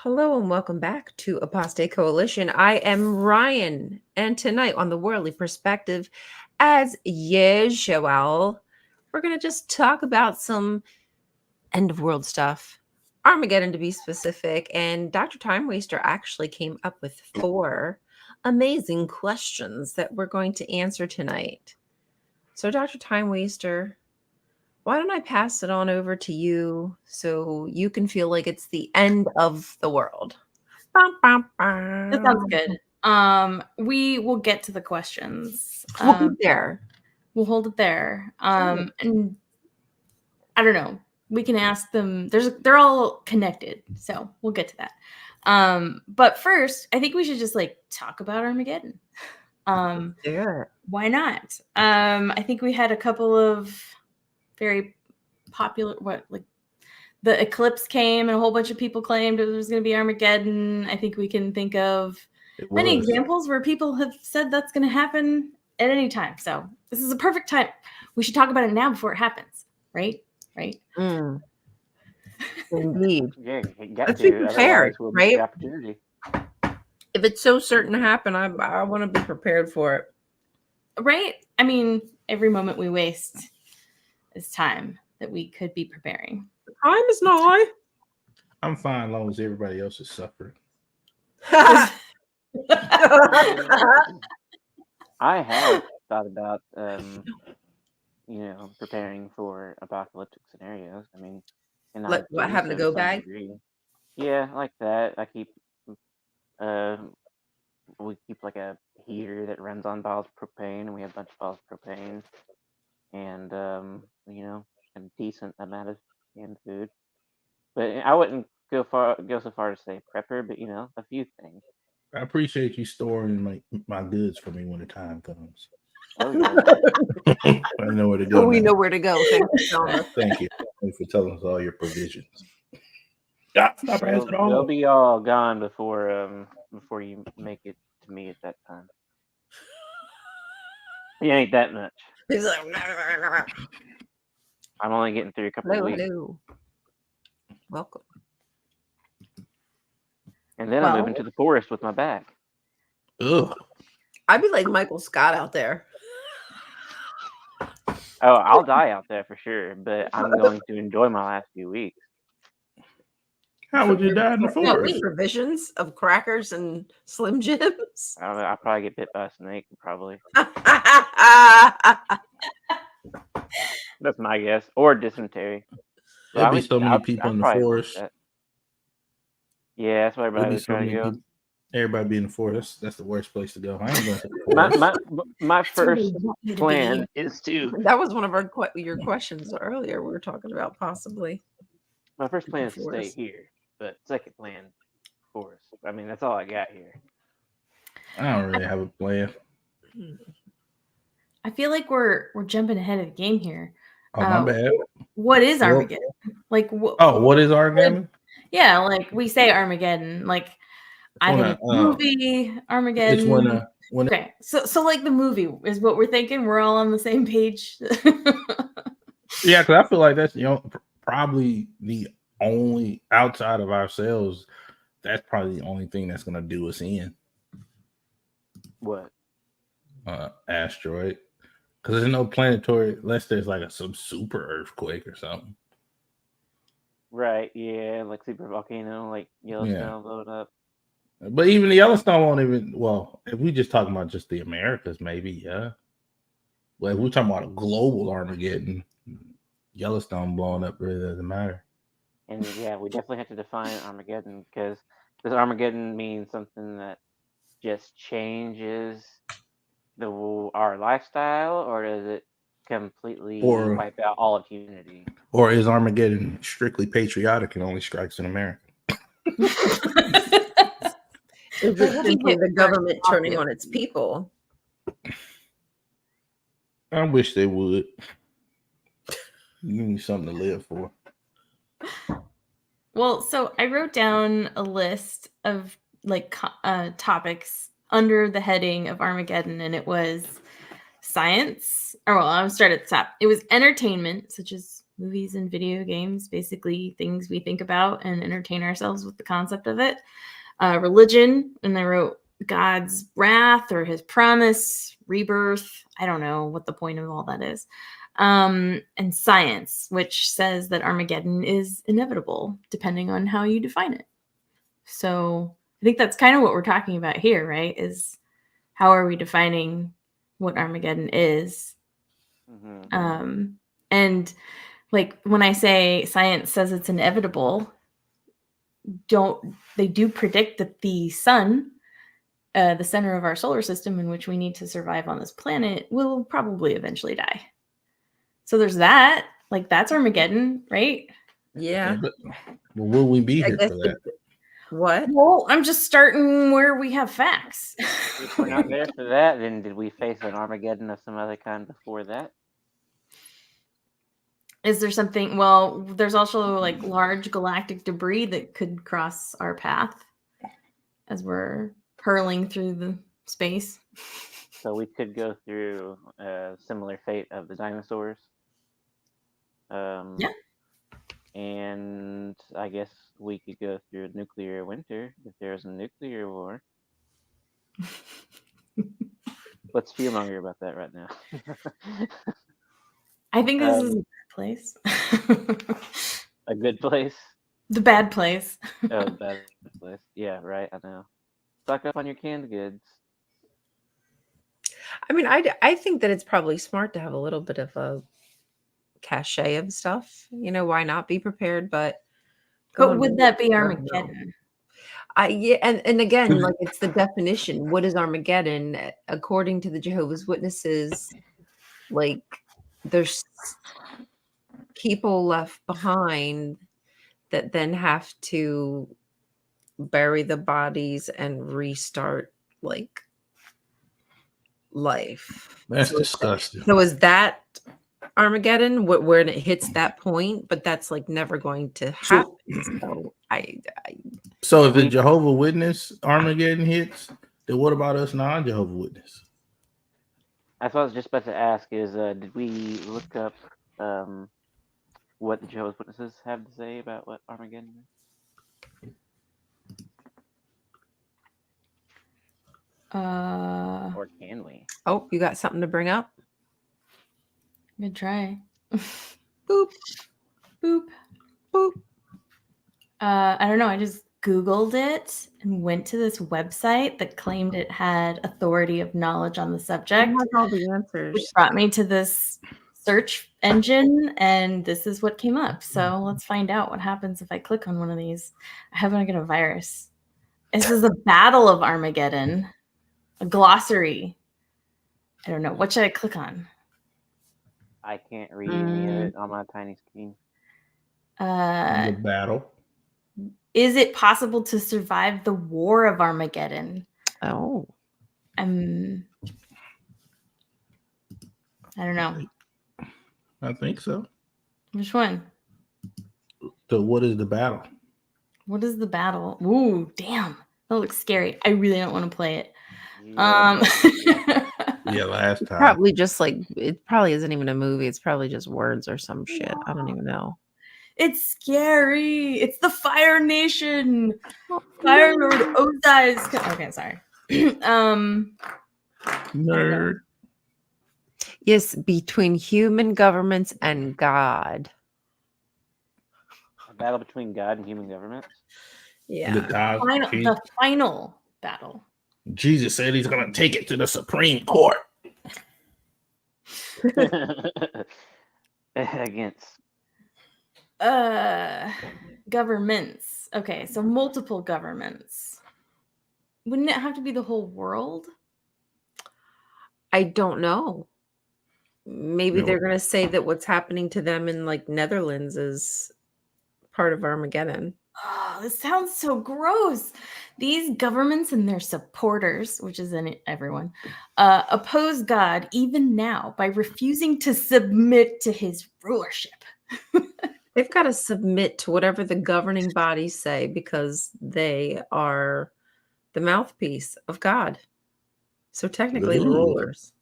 Hello and welcome back to Apostate Coalition. I am Ryan, and tonight on the Worldly Perspective, as usual, we're going to just talk about some end of world stuff, Armageddon to be specific. And Dr. Time Waster actually came up with 4 amazing questions that we're going to answer tonight. So, Dr. Time Waster, why don't I pass it on over to you so you can feel like it's the end of the world? That sounds good. We will get to the questions. We'll be there. We'll hold it there. And I don't know. We can ask them. They're all connected, so we'll get to that. But first, I think we should just talk about Armageddon. Why not? I think we had a couple of very popular the eclipse came and a whole bunch of people claimed it was going to be Armageddon. I think we can think of many examples where people have said that's going to happen at any time. So this is a perfect time. We should talk about it now before it happens, right? Right. Indeed. Yeah, you got Let's to. be prepared, We'll right? miss the opportunity. If it's so certain to happen, I want to be prepared for it. Right? I mean, every moment we waste is time that we could be preparing. Time is nigh. I'm fine as long as everybody else is suffering. I have thought about, preparing for apocalyptic scenarios. I mean, Like what, having a go bag? Yeah, like that. I keep, we keep like a heater that runs on bottles of propane, and we have a bunch of bottles of propane, and a decent amount of canned food. But I wouldn't go so far to say prepper, but a few things. I appreciate you storing my goods for me when the time comes. Oh, yeah. I know where to go. We know where to go. Thank you. Thank you for telling us all your provisions. They'll be all gone before you make it to me at that time. It ain't that much. He's like, I'm only getting through a couple of weeks. hello. Welcome. And then I'm moving to the forest with my back. Ugh. I'd be like Michael Scott out there. Oh, I'll die out there for sure, but I'm going to enjoy my last few weeks. How would you die in the forest? Provisions of crackers and Slim Jims. I don't know. I'll probably get bit by a snake, probably. That's my guess. Or dysentery. There'd be so many people in the forest. Yeah, that's why everybody was trying to go. Everybody be in the forest. That's the worst place to go. I ain't going to the forest. My first plan is to... That was one of your questions earlier. We were talking about possibly. My first plan is to stay here, but second plan, forest. I mean, that's all I got here. I don't really have a plan. I feel like we're jumping ahead of the game here. Oh, my bad. What is Armageddon? What is Armageddon? Yeah, we say Armageddon. I think movie Armageddon. It's when okay, so the movie is what we're thinking. We're all on the same page. Yeah, because I feel like that's probably the only, outside of ourselves, that's probably the only thing that's gonna do us in. What? Asteroid. Because there's no planetary, unless there's some super earthquake or something. Right, yeah, like super volcano, Yellowstone blowing up. But even the Yellowstone won't even, if we just talking about just the Americas, maybe, yeah. But if we're talking about a global Armageddon, Yellowstone blowing up really doesn't matter. And yeah, we definitely have to define Armageddon, because does Armageddon mean something that just changes our lifestyle, or does it completely wipe out all of humanity? Or is Armageddon strictly patriotic and only strikes in America? Is it simply the government turning on its people? I wish they would. You need something to live for. Well, so I wrote down a list of topics under the heading of Armageddon, and it was science. I'll start at the top. It was entertainment, such as movies and video games, basically things we think about and entertain ourselves with the concept of it. Religion, and I wrote God's wrath or his promise, rebirth. I don't know what the point of all that is. And science, which says that Armageddon is inevitable, depending on how you define it. So I think that's kind of what we're talking about here, right? Is how are we defining what Armageddon is? Mm-hmm. And like when I say science says it's inevitable, they do predict that the sun, the center of our solar system in which we need to survive on this planet, will probably eventually die. So there's that. Like that's Armageddon, right? Yeah. But will we be I here guess for that? What? Well, I'm just starting where we have facts. If we're not there for that, then did we face an Armageddon of some other kind before that? Is there something? Well, there's also like large galactic debris that could cross our path as we're hurling through the space. So we could go through a similar fate of the dinosaurs. Yeah. And I guess we could go through a nuclear winter if there's a nuclear war. Let's fearmonger about that right now. I think this is a bad place. A good place? The bad place. Oh, bad place. Yeah, right, I know. Stock up on your canned goods. I mean, I think that it's probably smart to have a little bit of a cachet of stuff. You know, why not be prepared? But But would that be I don't know. Armageddon? Yeah, and again, like it's the definition. What is Armageddon? According to the Jehovah's Witnesses, like there's people left behind that then have to bury the bodies and restart like life. That's disgusting. So is that Armageddon when it hits that point? But that's like never going to happen. So So if the Jehovah Witness Armageddon hits, then what about us non-Jehovah Witness? That's what I was just about to ask is, did we look up what the Jehovah's Witnesses have to say about what Armageddon is? Or can we? Oh, you got something to bring up? Good try. Boop, Boop. boop. I don't know. I just Googled it and went to this website that claimed it had authority of knowledge on the subject. It has all the answers. Which brought me to this search engine, and this is what came up. So let's find out what happens if I click on one of these. I hope I don't get a virus. This is a Battle of Armageddon, a glossary. I don't know. What should I click on? I can't read any of it on my tiny screen. The battle. Is it possible to survive the War of Armageddon? Oh. I don't know. I think so. Which one? So what is the battle? What is the battle? Ooh, damn. That looks scary. I really don't want to play it. Yeah, last time. Probably just like it probably isn't even a movie. It's probably just words or some shit. I don't even know. It's scary. It's the Fire Nation. Fire Lord Ozai's. Okay, sorry. Nerd. Yes, between human governments and God. A battle between God and human governments? Yeah. The final battle. Jesus said he's going to take it to the Supreme Court. Against governments. Okay, so multiple governments. Wouldn't it have to be the whole world? I don't know. Maybe No. they're going to say that what's happening to them in like Netherlands is part of Armageddon. Oh, this sounds so gross. These governments and their supporters, which is in everyone, oppose God even now by refusing to submit to his rulership. They've got to submit to whatever the governing bodies say because they are the mouthpiece of God. So technically the Ooh. rulers.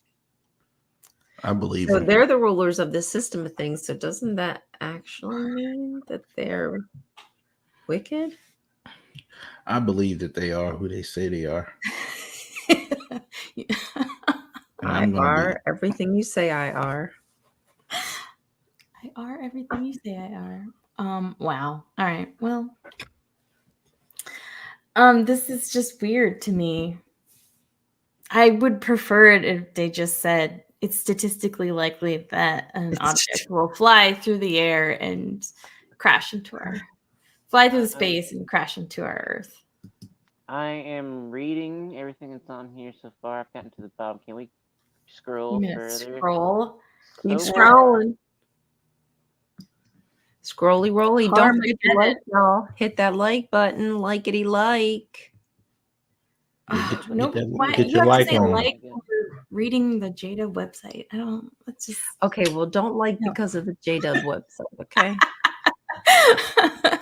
I believe So them. they're the rulers of this system of things. So doesn't that actually mean that they're wicked? I believe that they are who they say they are. And I I'm going to are everything you say I are. I are everything you say I are. Wow. All right. Well, this is just weird to me. I would prefer it if they just said it's statistically likely that an object will fly through the air and fly through space and crash into our Earth. I am reading everything that's on here so far. I've gotten to the bottom. Can we scroll I'm gonna further? scroll. Keep So far, scrolling. Scrolly rolly. Don't forget to like, y'all. Hit that like button. Likety like. Get No, that- why get you your have to like say on. like when we're reading the Jada website? I don't. Let's just. Okay, well, don't like No. because of the JDub website, okay?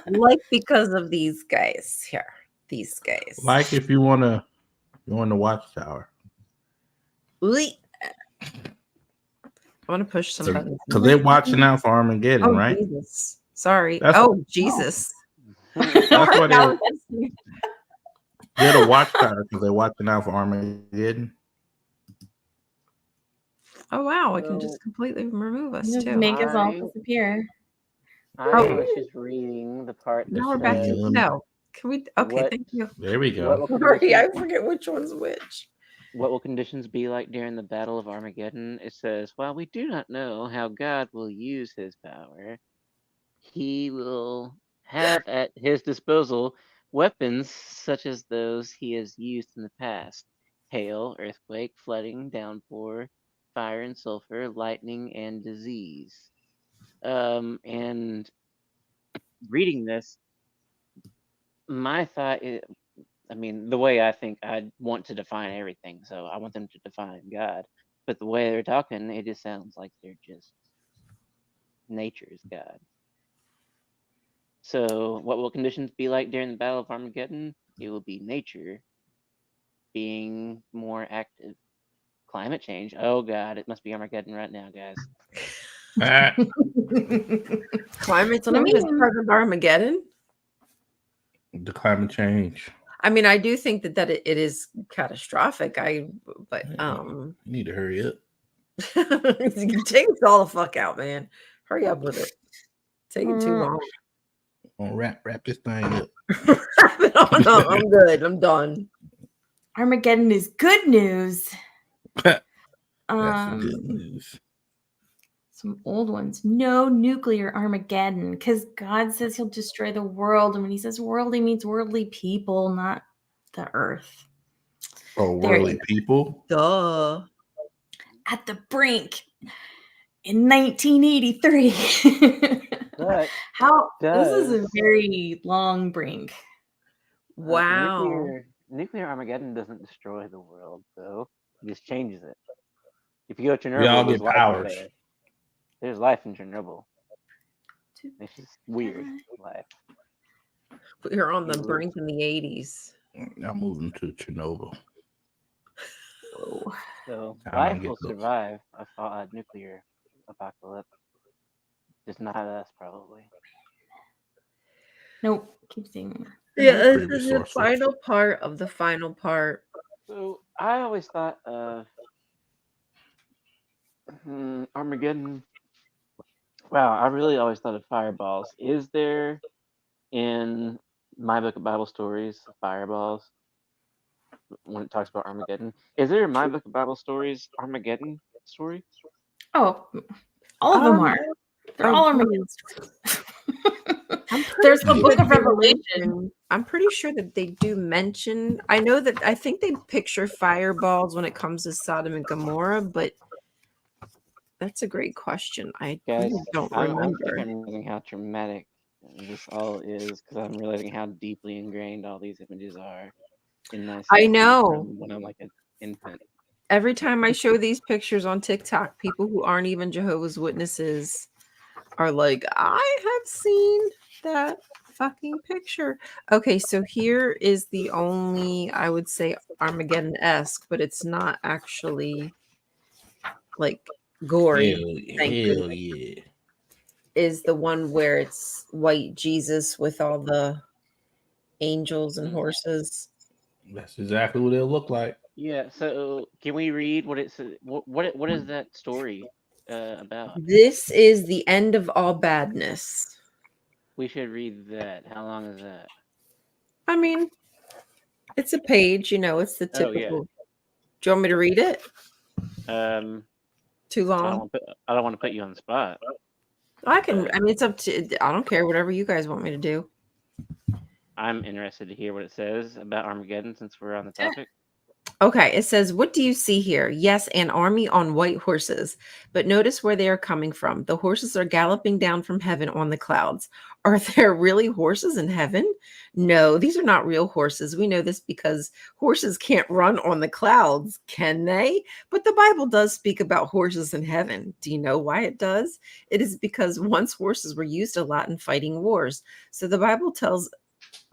Like because of these guys here. These guys. Like if you want to Watchtower. I want to push some buttons. Because they're watching out for Armageddon, Oh, right? Jesus. Sorry. That's- Jesus. That's why Now they're the Watchtower, because they're watching out for Armageddon. oh, wow. I can just completely remove us, Just too. make us all disappear. I was just reading the part that Now we're back to says no. Can we? Okay, what- thank you. There we what go. will Sorry, I conditions- forget which one's which. what will conditions be like during the Battle of Armageddon? It says, while we do not know how God will use his power, he will have at his disposal weapons such as those he has used in the past: hail, earthquake, flooding, downpour, fire and sulfur, lightning, and disease. And reading this, my thought is, I mean, the way I think I'd want to define everything, so I want them to define God. But the way they're talking, it just sounds like they're just nature's God. So, what will conditions be like during the Battle of Armageddon? It will be nature being more active. Climate change. Oh God, it must be Armageddon right now, guys. Climate what I change is mean. part of Armageddon. The climate change. I mean, I do think that it is catastrophic. But You need to hurry up. take us all the fuck out, man. Hurry up with it. Taking too long. I'll wrap this thing up. No, I'm good. I'm done. Armageddon is good news. That's the good news. Some old ones. No nuclear Armageddon, because God says he'll destroy the world. And when he says world, he means worldly people, not the earth. Oh, There you worldly go. people? Duh. At the brink in 1983. But This is a very long brink. Wow. Nuclear Armageddon doesn't destroy the world, though. It just changes it. If you go to Chernobyl, We all there's get life powers. there. There's life in Chernobyl. It's just weird life. We're on the brink in the 80s. I'm moving to Chernobyl. Whoa. So I'm life gonna will get survive a nuclear apocalypse. Just not us, probably. Nope. Keep saying. Yeah, Pretty this is the resourceful. final part of the final part. So I always thought of Armageddon. Wow, I really always thought of fireballs. Is there in my book of Bible stories fireballs when it talks about Armageddon? Is there in my book of Bible stories Armageddon story? Oh, all of them are. They're all Armageddon stories. There's the book of Revelation. I'm pretty sure that they do mention. I think they picture fireballs when it comes to Sodom and Gomorrah, but that's a great question. I Guys, really don't I'm remember. realizing how traumatic this all is because I'm realizing how deeply ingrained all these images are in my I psyche know. from when I'm like an infant. Every time I show these pictures on TikTok, people who aren't even Jehovah's Witnesses are like, I have seen that fucking picture. Okay, so here is the only, I would say, Armageddon-esque, but it's not actually like gory, thank Hell goodness, yeah. is the one where it's white Jesus with all the angels and Mm. horses. That's exactly what it'll look like. Yeah. So can we read what it says? What is that story about? This is the end of all badness. We should read that. How long is that? I mean, it's a page, it's the Oh yeah. typical. Do you want me to read it? Um, Too long? I don't want to put you on the spot. I mean, it's up to, I don't care, whatever you guys want me to do. I'm interested to hear what it says about Armageddon since we're on the topic. Okay, it says, what do you see here? Yes, an army on white horses. But notice where they are coming from. The horses are galloping down from heaven on the clouds. Are there really horses in heaven? No, these are not real horses. We know this because horses can't run on the clouds, can they? But the Bible does speak about horses in heaven. Do you know why it does? It is because once horses were used a lot in fighting wars. So the Bible tells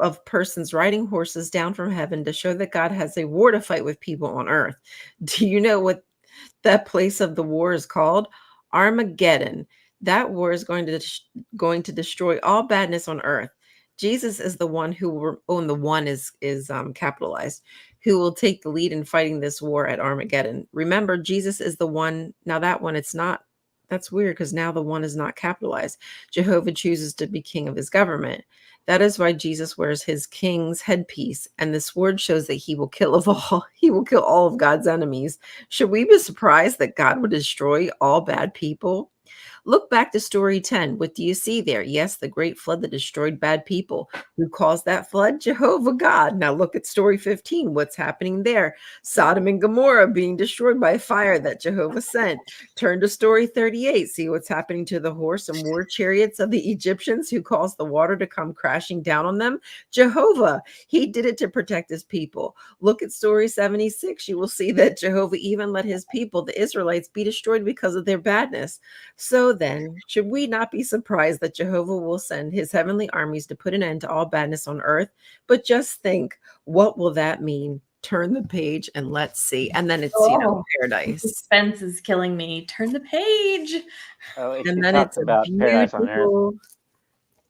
of persons riding horses down from heaven to show that God has a war to fight with people on earth. Do you know what that place of the war is called? Armageddon. That war is going to destroy all badness on earth. Jesus is the one who will, the one is capitalized, who will take the lead in fighting this war at Armageddon. Remember, Jesus is the one. Now that one, it's not. That's weird because now the one is not capitalized. Jehovah chooses to be king of his government. That is why Jesus wears his king's headpiece, and the sword shows that he will kill of all. He will kill all of God's enemies. Should we be surprised that God would destroy all bad people? Look back to story 10. What do you see there? Yes, the great flood that destroyed bad people. Who caused that flood? Jehovah God. Now look at story 15. What's happening there? Sodom and Gomorrah being destroyed by fire that Jehovah sent. Turn to story 38. See what's happening to the horse and war chariots of the Egyptians who caused the water to come crashing down on them? Jehovah. He did it to protect his people. Look at story 76. You will see that Jehovah even let his people, the Israelites, be destroyed because of their badness. So then, should we not be surprised that Jehovah will send his heavenly armies to put an end to all badness on earth? But just think, what will that mean? Turn the page and let's see. And then it's, paradise. Suspense is killing me. Turn the page. Oh, And then talks it's about paradise on earth.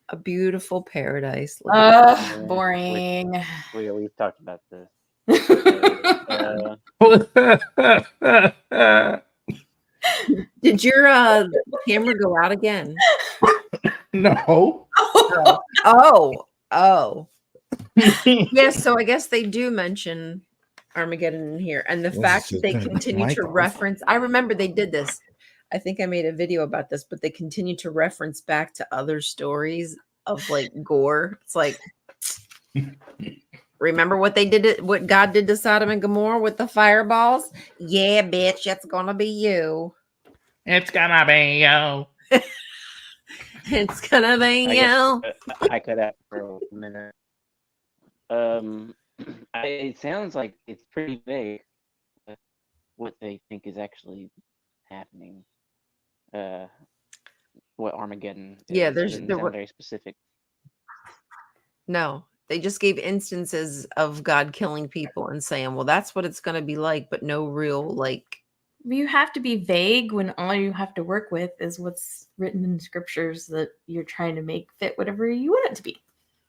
a beautiful paradise. Look at Yeah, Boring. we've talked about this. Did your camera go out again? No. Oh. Yes, so I guess they do mention Armageddon in here. And the fact that they continue to reference, I remember they did this. I think I made a video about this, but they continue to reference back to other stories of like gore. It's like, remember what they did, what God did to Sodom and Gomorrah with the fireballs? Yeah, bitch, that's gonna be you. It's gonna be you. It's gonna be you. I cut out for a minute. It sounds like it's pretty vague what they think is actually happening. What Armageddon is. Yeah, It doesn't sound very specific. No, they just gave instances of God killing people and saying, well, that's what it's going to be like, but no real, like. You have to be vague when all you have to work with is what's written in scriptures that you're trying to make fit whatever you want it to be.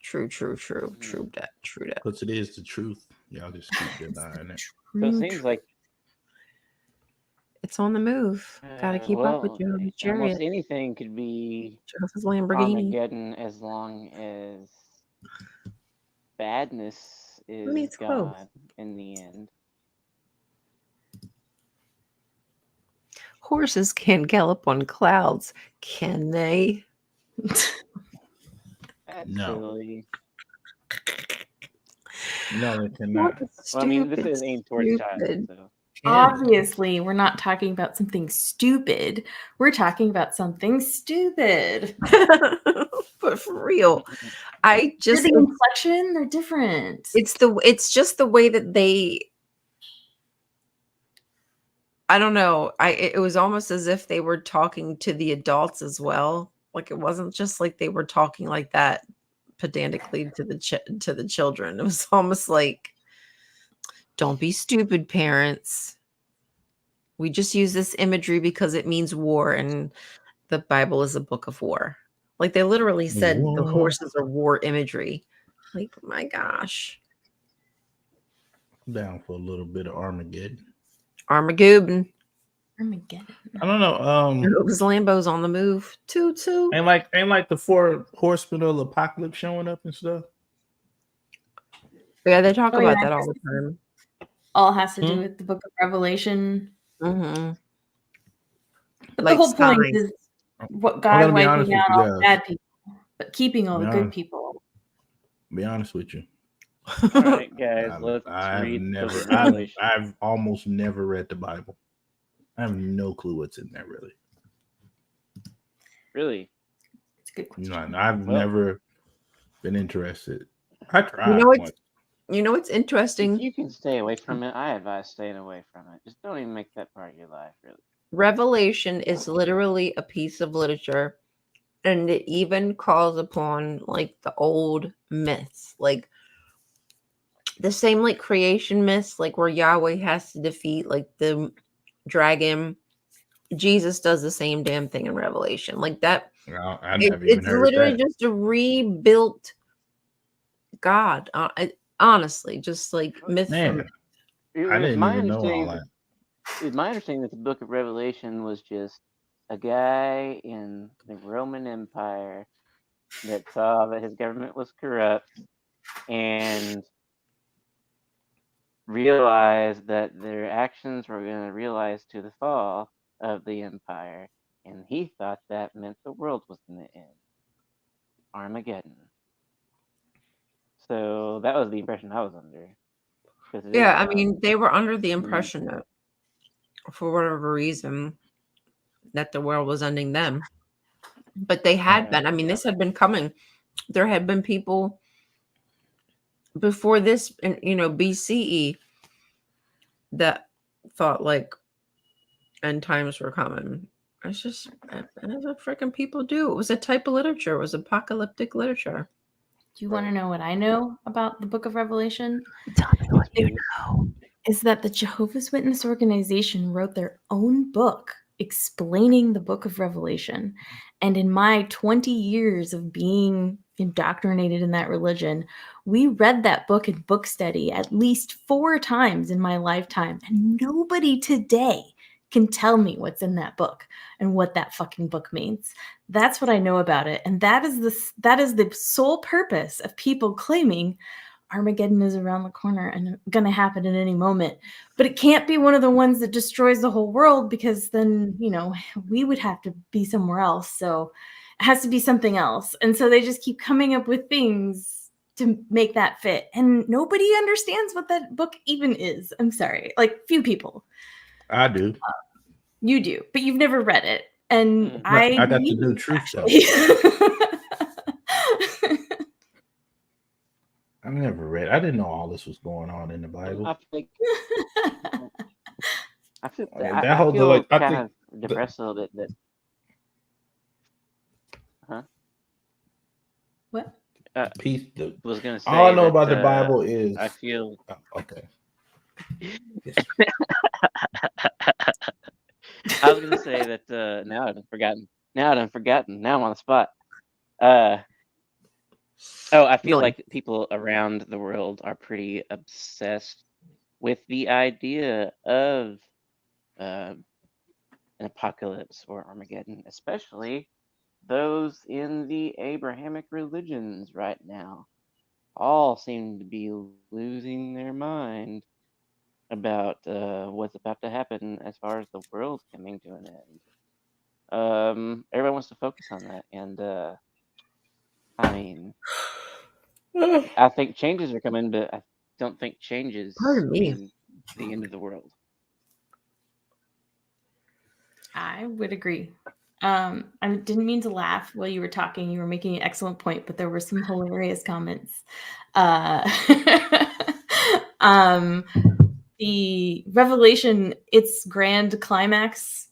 True that. Because it is the truth. Y'all just keep denying it. So it seems like it's on the move. Gotta keep up with Jehovah's chariot. Almost anything could be Jehovah's Lamborghini. Armageddon as long as badness is gone in the end. Horses can gallop on clouds, can they? Actually, no, it cannot. Well, I mean, this is aimed towards child. So. Obviously, we're not talking about something stupid. We're talking about something stupid. But for real, I just the inflection, they're different. It's just the way that they. I don't know. It was almost as if they were talking to the adults as well. Like it wasn't just like they were talking like that pedantically to the children. It was almost like, don't be stupid, parents. We just use this imagery because it means war, and the Bible is a book of war. Like they literally said the War. horses are war imagery. Like, my gosh. Down for a little bit of Armageddon. Armageddon. Armageddon. I don't know. Those Lambos on the move. Toot toot. Ain't like the 4 horsemen of the apocalypse showing up and stuff. Yeah, they talk Oh, about yeah. that all the time. All has to do with the Book of Revelation. Mm-hmm. But Like the whole point signs. is what I'm God gonna be wiping honest with out you all the guys. bad people, but keeping all the Yeah. good people. Be honest with you. All right, guys, let's I've read the Book of never, Revelation. I've almost never read the Bible. I have no clue what's in there, really. Really? It's a good question. No, I've never been interested. I tried. You know what's If interesting? you can stay away from it, I advise staying away from it. Just don't even make that part of your life, really. Revelation is literally a piece of literature, and it even calls upon like the old myths, like the same like creation myths, like where Yahweh has to defeat like the dragon. Jesus does the same damn thing in Revelation, like that. I never even It's heard literally that. just a rebuilt God. Honestly, just like myth. Man, I didn't even know all that. It's my understanding that the Book of Revelation was just a guy in the Roman Empire that saw that his government was corrupt and realized that their actions were going to realize to the fall of the empire, and he thought that meant the world was going to end. Armageddon. So that was the impression I was under. Yeah, I mean, they were under the impression that for whatever reason that the world was ending them. But they had been. I mean, this had been coming. There had been people before this, BCE, that thought like end times were coming. It's just, as what freaking people do. It was a type of literature. It was apocalyptic literature. Do you want to know what I know about the Book of Revelation? Tell me what you know. Is that the Jehovah's Witness organization wrote their own book explaining the Book of Revelation. And in my 20 years of being indoctrinated in that religion, we read that book in book study at least 4 times in my lifetime. And nobody today can tell me what's in that book and what that fucking book means. That's what I know about it. And that is the sole purpose of people claiming Armageddon is around the corner and going to happen at any moment. But it can't be one of the ones that destroys the whole world, because then, we would have to be somewhere else. So it has to be something else. And so they just keep coming up with things to make that fit. And nobody understands what that book even is. I'm sorry. Like, few people. I do. You do, but you've never read it. And I got the new truth though. I never read. I didn't know all this was going on in the Bible. I feel kind of depressed a little bit that. Huh? What? Peace. Was going to say. All I know about the Bible is I feel. Okay. I was going to say that now I've forgotten. Now I'm on the spot. I feel like people around the world are pretty obsessed with the idea of an apocalypse or Armageddon, especially those in the Abrahamic religions right now. All seem to be losing their mind about what's about to happen as far as the world coming to an end. Everyone wants to focus on that, and I mean, I think changes are coming, but I don't think changes mean the end of the world. I would agree. I didn't mean to laugh while you were talking. You were making an excellent point, but there were some hilarious comments. The Revelation, its grand climax.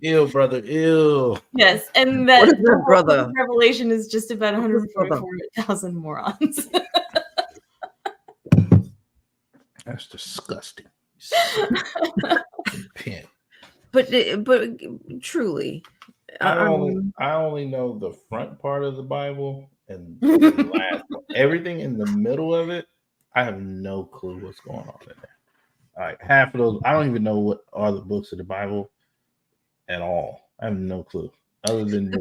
Ew, brother, ew. Yes, and that brother? Revelation is just about 144,000 morons. That's disgusting. Pin. But truly, I only know the front part of the Bible and the last one. Everything in the middle of it, I have no clue what's going on in there. Like half of those, I don't even know what are the books of the Bible at all. I have no clue. Other than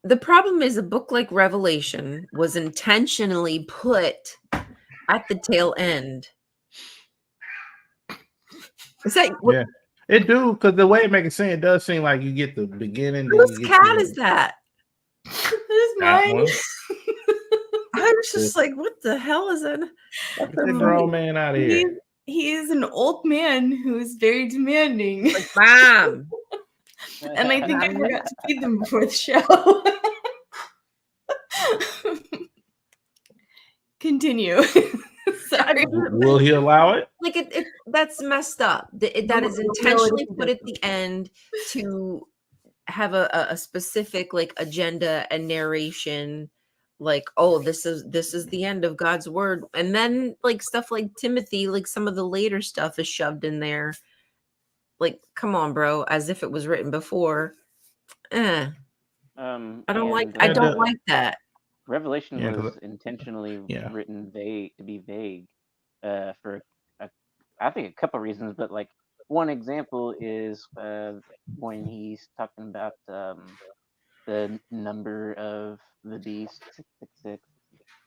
the problem is a book like Revelation was intentionally put at the tail end. Is that yeah, it do because the way it makes it seem, it does seem like you get the beginning. Then whose you get cat to is that? This is that mine. one. I was just like, what the hell is that? Get the grown man out of here. He is an old man who is very demanding. Like, Mom. And I think I forgot to feed them before the show. Continue. Sorry. Will he allow it? Like that's messed up. That is intentionally put at the end to have a specific like agenda and narration. Like, oh, this is the end of God's word, and then like stuff like Timothy, like some of the later stuff is shoved in there. Like, come on, bro, as if it was written before. I don't like that. Revelation was intentionally written to be vague for I think a couple reasons, but like one example is when he's talking about the number of the beast 666,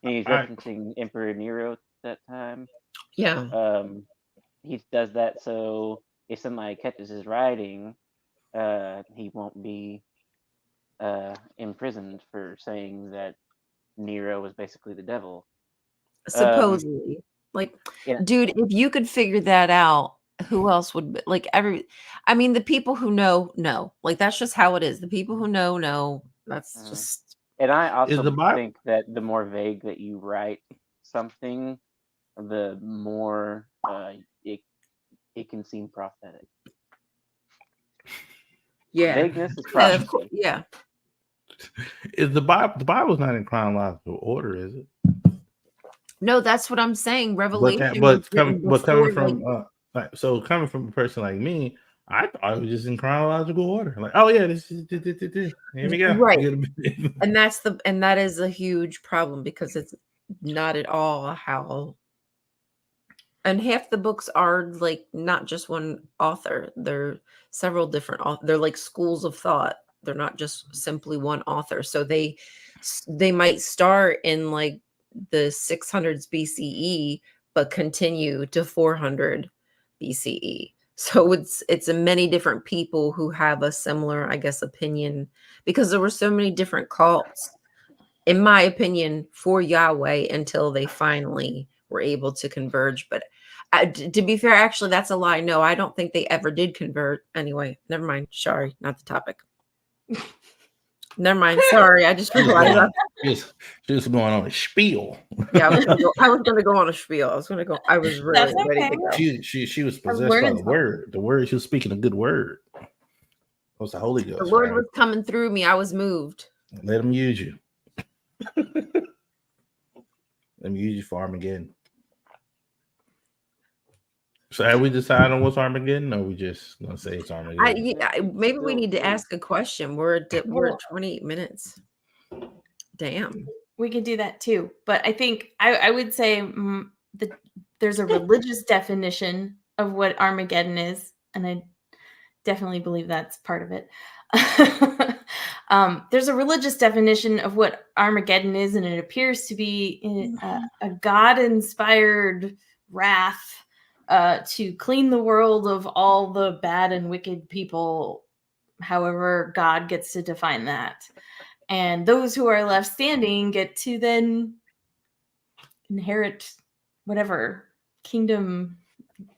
and he's referencing Emperor Nero at that time. Yeah. He does that so if somebody catches his writing, he won't be imprisoned for saying that Nero was basically the devil. Supposedly. Like, dude, if you could figure that out, who else would like I mean, the people who know. Like, that's just how it is. The people who know. That's just. And I also think that the more vague that you write something, the more it can seem prophetic. Yeah. Vagueness is prophecy. Yeah. Is the Bible's not in chronological order, is it? No, that's what I'm saying. Revelation, coming from coming from a person like me, I thought it was just in chronological order. Like, oh yeah, this is here we go. Right. and that is a huge problem because it's not at all how. And half the books are like not just one author. They're several different. They're like schools of thought. They're not just simply one author. So they might start in like the 600s BCE, but continue to 400 BCE. So it's many different people who have a similar, I guess, opinion because there were so many different cults, in my opinion, for Yahweh until they finally were able to converge. But to be fair, actually, that's a lie. No, I don't think they ever did convert. Anyway, never mind. Sorry, not the topic. Never mind. Sorry, I just realized just going on a spiel. Yeah, I was gonna go on a spiel. I was really ready to go. She was possessed by the word. The word, she was speaking a good word. It was the Holy Ghost. The word was coming through me. I was moved. Let him use you. Let me use you for Armageddon. So have we decided on what's Armageddon, or we just gonna say it's Armageddon? Maybe we need to ask a question. We're at 28 minutes. Damn. We could do that too. But I think I would say that there's a religious definition of what Armageddon is, and I definitely believe that's part of it. There's a religious definition of what Armageddon is, and it appears to be a God-inspired wrath to clean the world of all the bad and wicked people, however God gets to define that. And those who are left standing get to then inherit whatever kingdom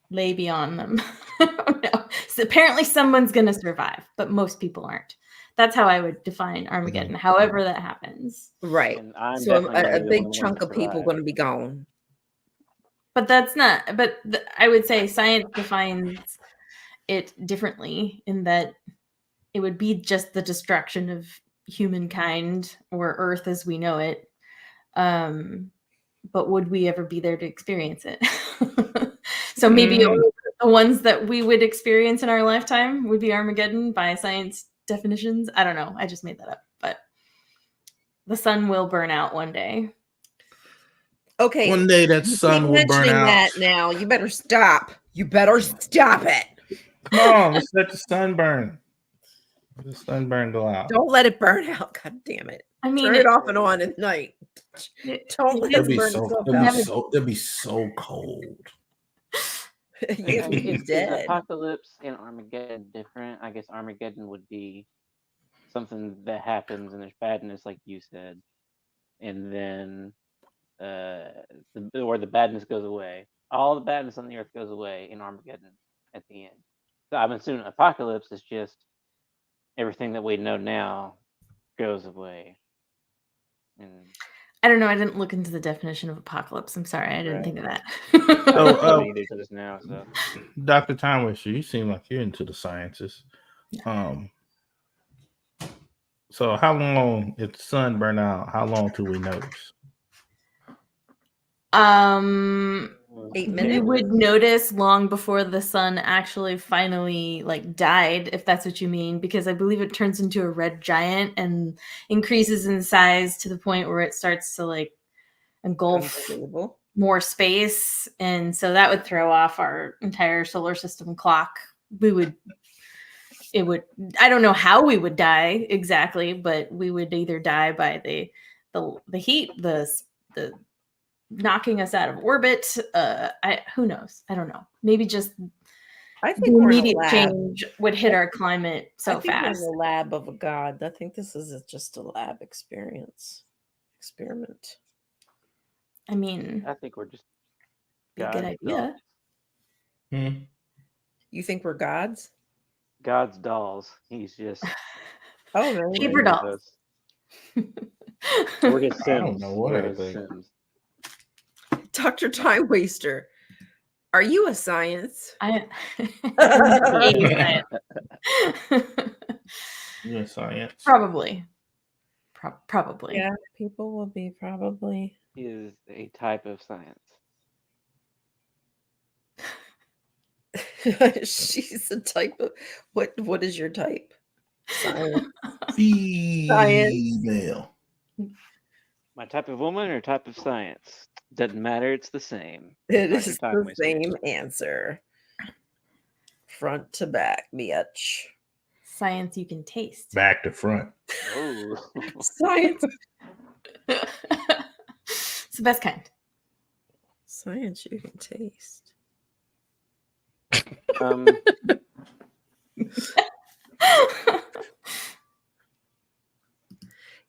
lay beyond them. I don't know. So apparently someone's going to survive, but most people aren't. That's how I would define Armageddon, however that happens. Right. So a big chunk of people are going to be gone. But that's not, I would say science defines it differently in that it would be just the destruction of humankind or Earth as we know it. But would we ever be there to experience it? So maybe only the ones that we would experience in our lifetime would be Armageddon by science definitions. I don't know. I just made that up. But the sun will burn out one day. Okay. One day that You sun keep will burn mentioning out. that now. You better stop. You better stop it. Come on, let's let the sun burn. Let the sun go out. Don't let it burn out. God damn it. I mean, Turn it off and on at night. Don't let It'll it be burn so. itself It'll out. be so cold. You'll be Is dead. Apocalypse and Armageddon different? I guess Armageddon would be something that happens and there's badness, like you said, and then the badness goes away. All the badness on the earth goes away in Armageddon at the end. So I'm assuming Apocalypse is just everything that we know now goes away. And I don't know. I didn't look into the definition of apocalypse. I'm sorry. I didn't Right. think of that. I either to this now. So Dr. Time Waster, you seem like you're into the sciences. So how long, if the sun burn out, how long till we notice? 8 We minutes. would notice long before the sun actually finally like died, if that's what you mean, because I believe it turns into a red giant and increases in size to the point where it starts to like engulf Unbelievable. more space, and so that would throw off our entire solar system clock. I don't know how we would die exactly, but we would either die by the heat, the knocking us out of orbit. Who knows? I don't know. Maybe just I the think we're in a immediate lab. change would hit our climate so I think fast. we're in the lab of a god. I think this is just a lab experiment. I mean, I think we're just be a good God's idea. dolls. You think we're gods? God's dolls. He's just Oh, really? Paper with dolls. us. We're his I don't Sims. know what We're I his think. Sims. Dr. Time Waster, are you a science? I'm You're a science. probably. Probably. Yeah, people will be probably. He is a type of science. She's a type of what is your type? Science. Female. My type of woman or type of science? Doesn't matter. It's the same. It Dr. is Time the Waster. same answer. Front to back, bitch. Science you can taste. Back to front. Oh. Science. It's the best kind. Science you can taste.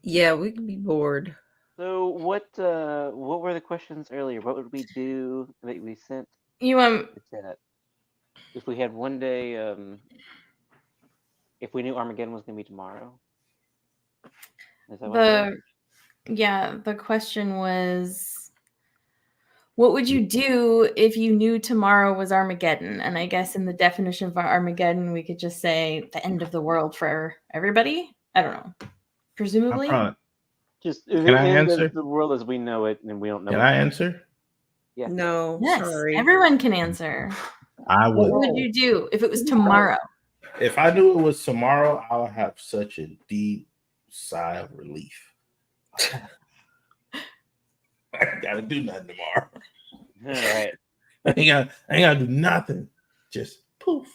Yeah, we could be bored. So what were the questions earlier? What would we do that we sent You the chat? If we had one day, if we knew Armageddon was going to be tomorrow, is that what it was? the question was, what would you do if you knew tomorrow was Armageddon? And I guess in the definition of Armageddon, we could just say the end of the world for everybody. I don't know. Presumably. Just Can I answer? the world as we know it, and we don't know. Can I answer? Yeah. No, Yes, sorry. everyone can answer. I What would. would you do if it was tomorrow? If I knew it was tomorrow, I would have such a deep sigh of relief. I ain't gotta do nothing tomorrow. All right. I ain't gotta do nothing. Just poof.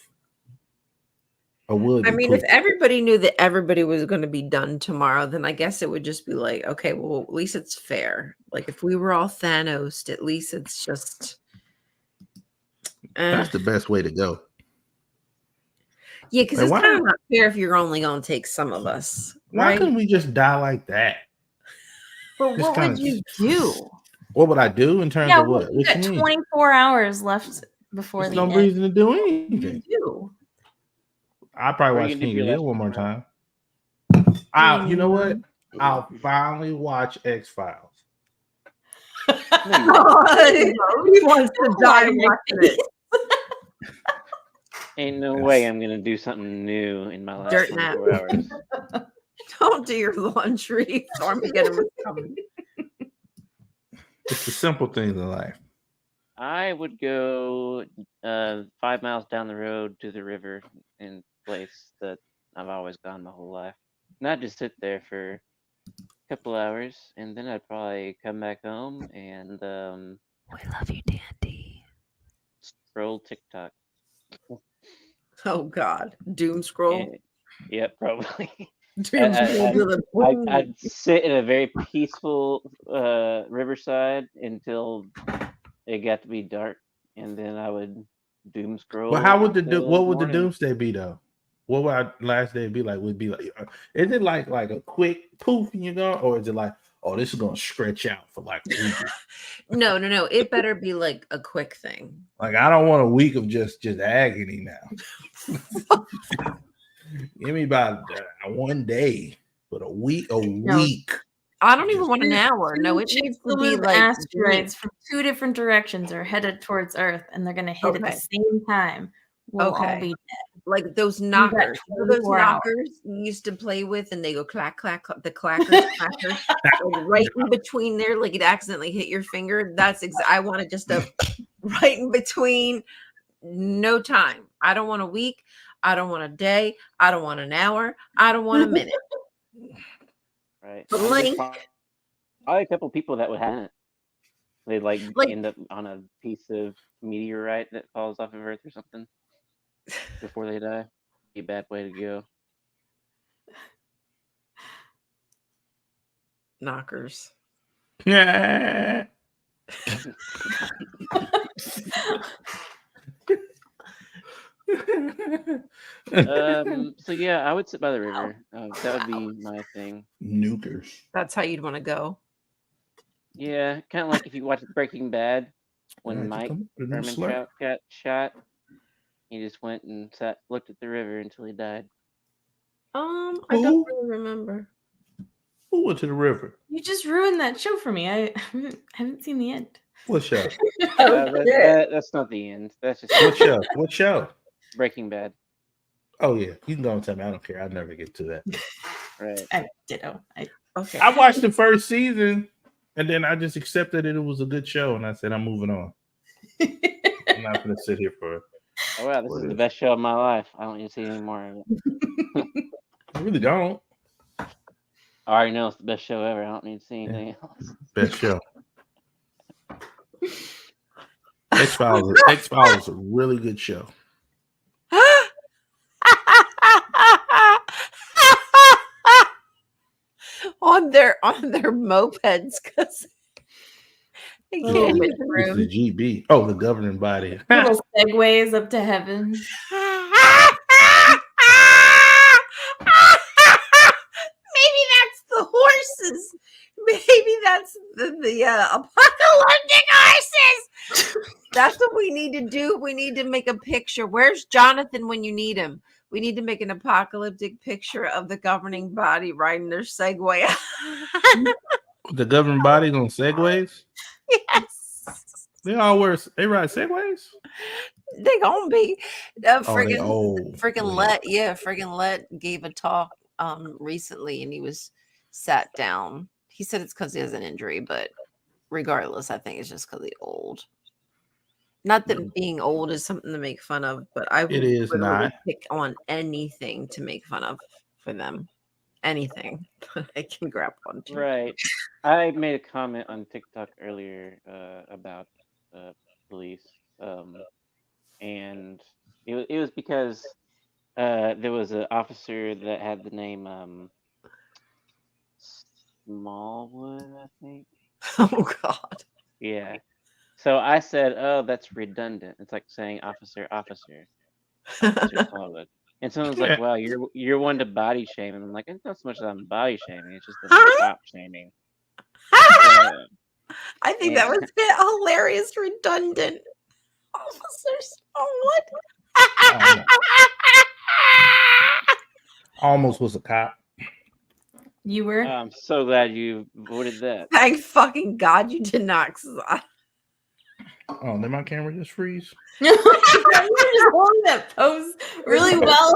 I would. I be mean, poof. if everybody knew that everybody was going to be done tomorrow, then I guess it would just be like, okay, well, at least it's fair. Like if we were all Thanos, at least it's just. That's the best way to go. Yeah, because Like, it's why- kind of not fair if you're only going to take some of us, Why right? couldn't we just die like that? But Just what kinda would you just- do? What would I do in terms Yeah, of what? you What got you mean? 24 hours left before There's the no end. reason to do What do anything. you do? I'll probably What are watch you gonna do King for of your Hill last one more 24 time. You know what? I'll finally watch X Files. He wants to die watching it. Ain't no way I'm gonna do something new in my last Dirt 24 hours. Don't do your laundry. Armageddon was coming. It's the simple things in life. I would go 5 miles down the road to the river in place that I've always gone my whole life. Not just sit there for a couple hours, and then I'd probably come back home and We love you, Dandy. scroll TikTok. Oh God, doom scroll. And, yeah, probably. Doom scroll to the I'd sit in a very peaceful riverside until it got to be dark, and then I would doom scroll. Well, how would what would the morning. doomsday be though? What would our last day be like? Would it be like, is it like a quick poof and you go, or is it like, oh, this is gonna stretch out for like a week? No. It better be like a quick thing. Like I don't want a week of just agony now. Give me about 1 day, but a week. I don't even want an hour. No, it needs to be like asteroids from 2 different directions are headed towards Earth, and they're gonna hit at the same time. We'll all be dead. Like those You got knockers. Those 24 hours. knockers you used to play with, and they go clack, clack, clack, the clackers, clackers, like right in between there, like it accidentally hit your finger. That's I want it just right in between. No time. I don't want a week. I don't want a day. I don't want an hour. I don't want a minute. Right. But There's probably a couple people that would have it. They'd like end up on a piece of meteorite that falls off of Earth or something before they die. Be a bad way to go. Knockers. Yeah. So yeah, I would sit by the river. That would be my thing. Nukers. That's how you'd want to go. Yeah, kind of like if you watch Breaking Bad when Mike Herman got shot. He just went and looked at the river until he died. I don't really remember. Who went to the river? You just ruined that show for me. I haven't seen the end. What show? That's not the end. That's just what show? What show? Breaking Bad. Oh yeah, you can go and tell me. I don't care. I'll never get to that. Right. I watched the first season, and then I just accepted that it was a good show, and I said I'm moving on. I'm not going to sit here for. Oh wow, this is the best show of my life. I don't need to see any more of it. I really don't. I already know it's the best show ever. I don't need to see anything else. Best show. X-Files is a really good show. on their mopeds, because they can't even it's the GB. Oh, the governing body. Little segways up to heaven. Maybe that's the horses. Maybe that's the apocalyptic horses. That's what we need to do. We need to make a picture. Where's Jonathan when you need him? We need to make an apocalyptic picture of the governing body riding their Segway. The governing body on Segways? Yes. They ride Segways? They gonna be. Friggin' Let gave a talk recently, and he was sat down. He said it's because he has an injury, but regardless, I think it's just because he's old. Not that being old is something to make fun of, but I would literally pick on anything to make fun of for them. Anything I can grab onto. Right. I made a comment on TikTok earlier about police, and it was because there was an officer that had the name Smallwood, I think. Oh God. Yeah. So I said, "Oh, that's redundant. It's like saying officer Smallwood." And someone's like, "Wow, you're one to body shame." And I'm like, "It's not so much that I'm body shaming; it's just that I'm cop shaming." I think that was hilarious. Redundant. Officer Smallwood. Almost was a cop. You were? I'm so glad you voted that. Thank fucking God you did not. Oh, did my camera just freeze? You were just holding that pose really well.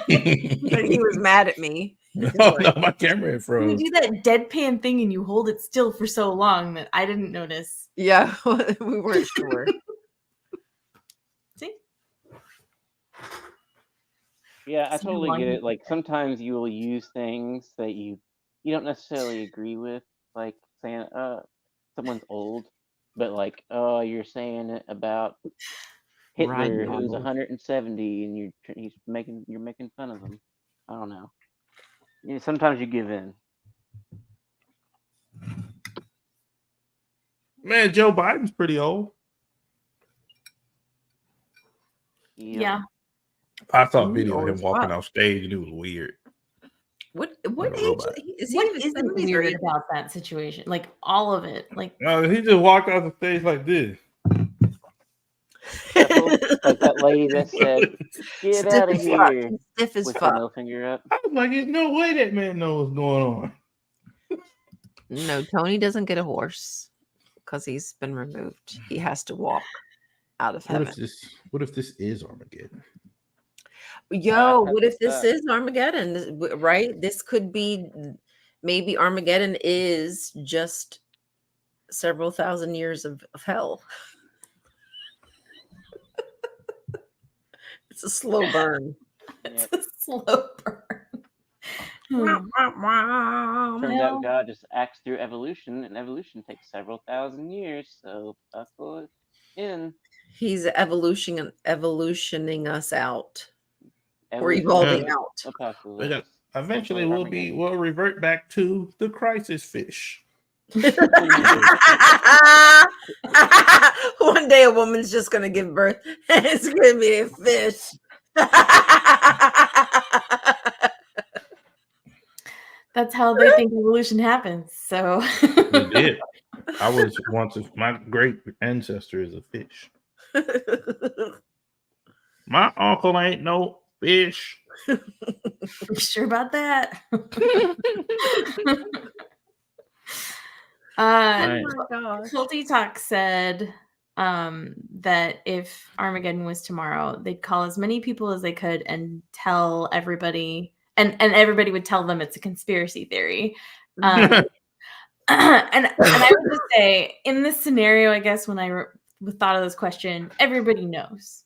But he was mad at me. Oh no, my camera You froze. do that deadpan thing and you hold it still for so long that I didn't notice. Yeah, we weren't sure. See? Yeah, I So totally long. get it. Like sometimes you will use things that you don't necessarily agree with, like saying someone's old, but like oh you're saying it about Hitler Riding who's on 170 and you're making fun of him. I don't know. Yeah, sometimes you give in. Man, Joe Biden's pretty old. Yep. Yeah. I saw a He's video of old him as walking fuck. off stage and it was weird. What Like a age robot. is he? What In his isn't 70s or weird 80s? about that situation? Like all of it. Like No, he just walked off the stage like this. Shuffle, like that lady that said, "Get Stiff out of as fuck. here," He's stiff as with her fuck. middle finger up. I was like, there's no way that man knows what's going on. No, Tony doesn't get a horse because he's been removed. He has to walk out of What heaven. if this is Armageddon? Yo, I've had what if this this is Armageddon? Right? This could be maybe Armageddon is just several thousand years of hell. It's a slow burn. it's Yep. a slow burn. Turns Well- out God just acts through evolution, and evolution takes several thousand years. So buckle it in. He's evolutioning us out. We're Evolution evolving is out. apocalypse. Eventually, Armageddon. we'll revert back to the crisis fish. One day a woman's just gonna give birth and it's gonna be a fish. That's how they think evolution happens. So It did. I was once my great ancestor is a fish. My uncle ain't no fish. you sure about that? Right. Oh my gosh. Tilty Talk said that if Armageddon was tomorrow, they'd call as many people as they could and tell everybody, and everybody would tell them it's a conspiracy theory. And I would just say, in this scenario, I guess when I thought of this question, everybody knows,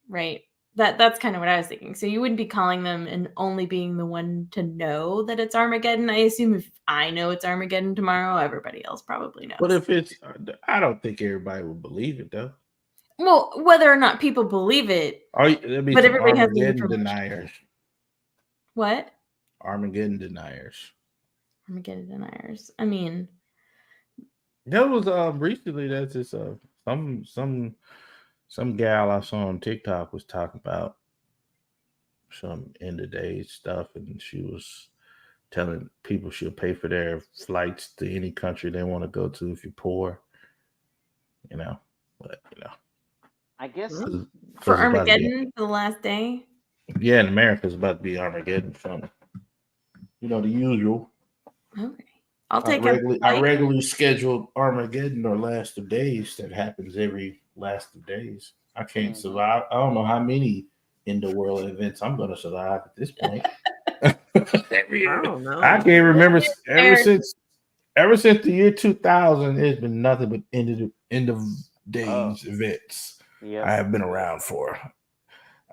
right? That's kind of what I was thinking. So you wouldn't be calling them and only being the one to know that it's Armageddon. I assume if I know it's Armageddon tomorrow, everybody else probably knows. But if it's, I don't think everybody would believe it though. Well, whether or not people believe it, There'd be but some everybody has the Armageddon information. deniers. What? Armageddon deniers. Armageddon deniers. I mean, There was recently that's just some gal I saw on TikTok was talking about some end of days stuff, and she was telling people she'll pay for their flights to any country they want to go to if you're poor. You know, but you know, I guess for Armageddon, for the last day. Yeah, in America it's about to be Armageddon from the usual. Okay, I'll take I regularly scheduled Armageddon or Last of Days that happens every Last of Days. I can't survive. I don't know how many end of world events I'm going to survive at this point. I don't know. I can't remember ever since the year 2000. There's been nothing but end of days events. Yep. I have been around for.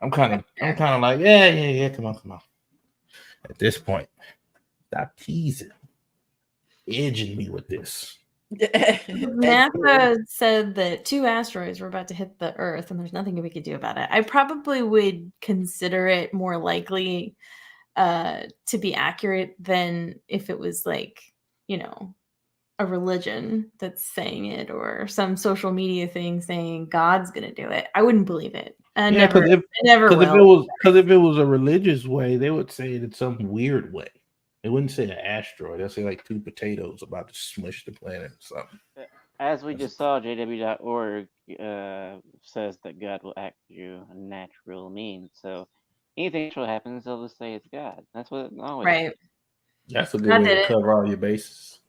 I'm kind of like yeah. Come on. At this point, stop teasing, edging me with this. NASA said that 2 asteroids were about to hit the Earth, and there's nothing we could do about it. I probably would consider it more likely to be accurate than if it was like, a religion that's saying it or some social media thing saying God's going to do it. I wouldn't believe it. I never will. Because if it was a religious way, they would say it in some weird way. They wouldn't say an asteroid. They'll say like 2 potatoes about to smush the planet or something. As we just saw, JW.org says that God will act through a natural means. So anything natural happens, they'll just say it's God. That's what it always Right. That's a good way to cover all your bases.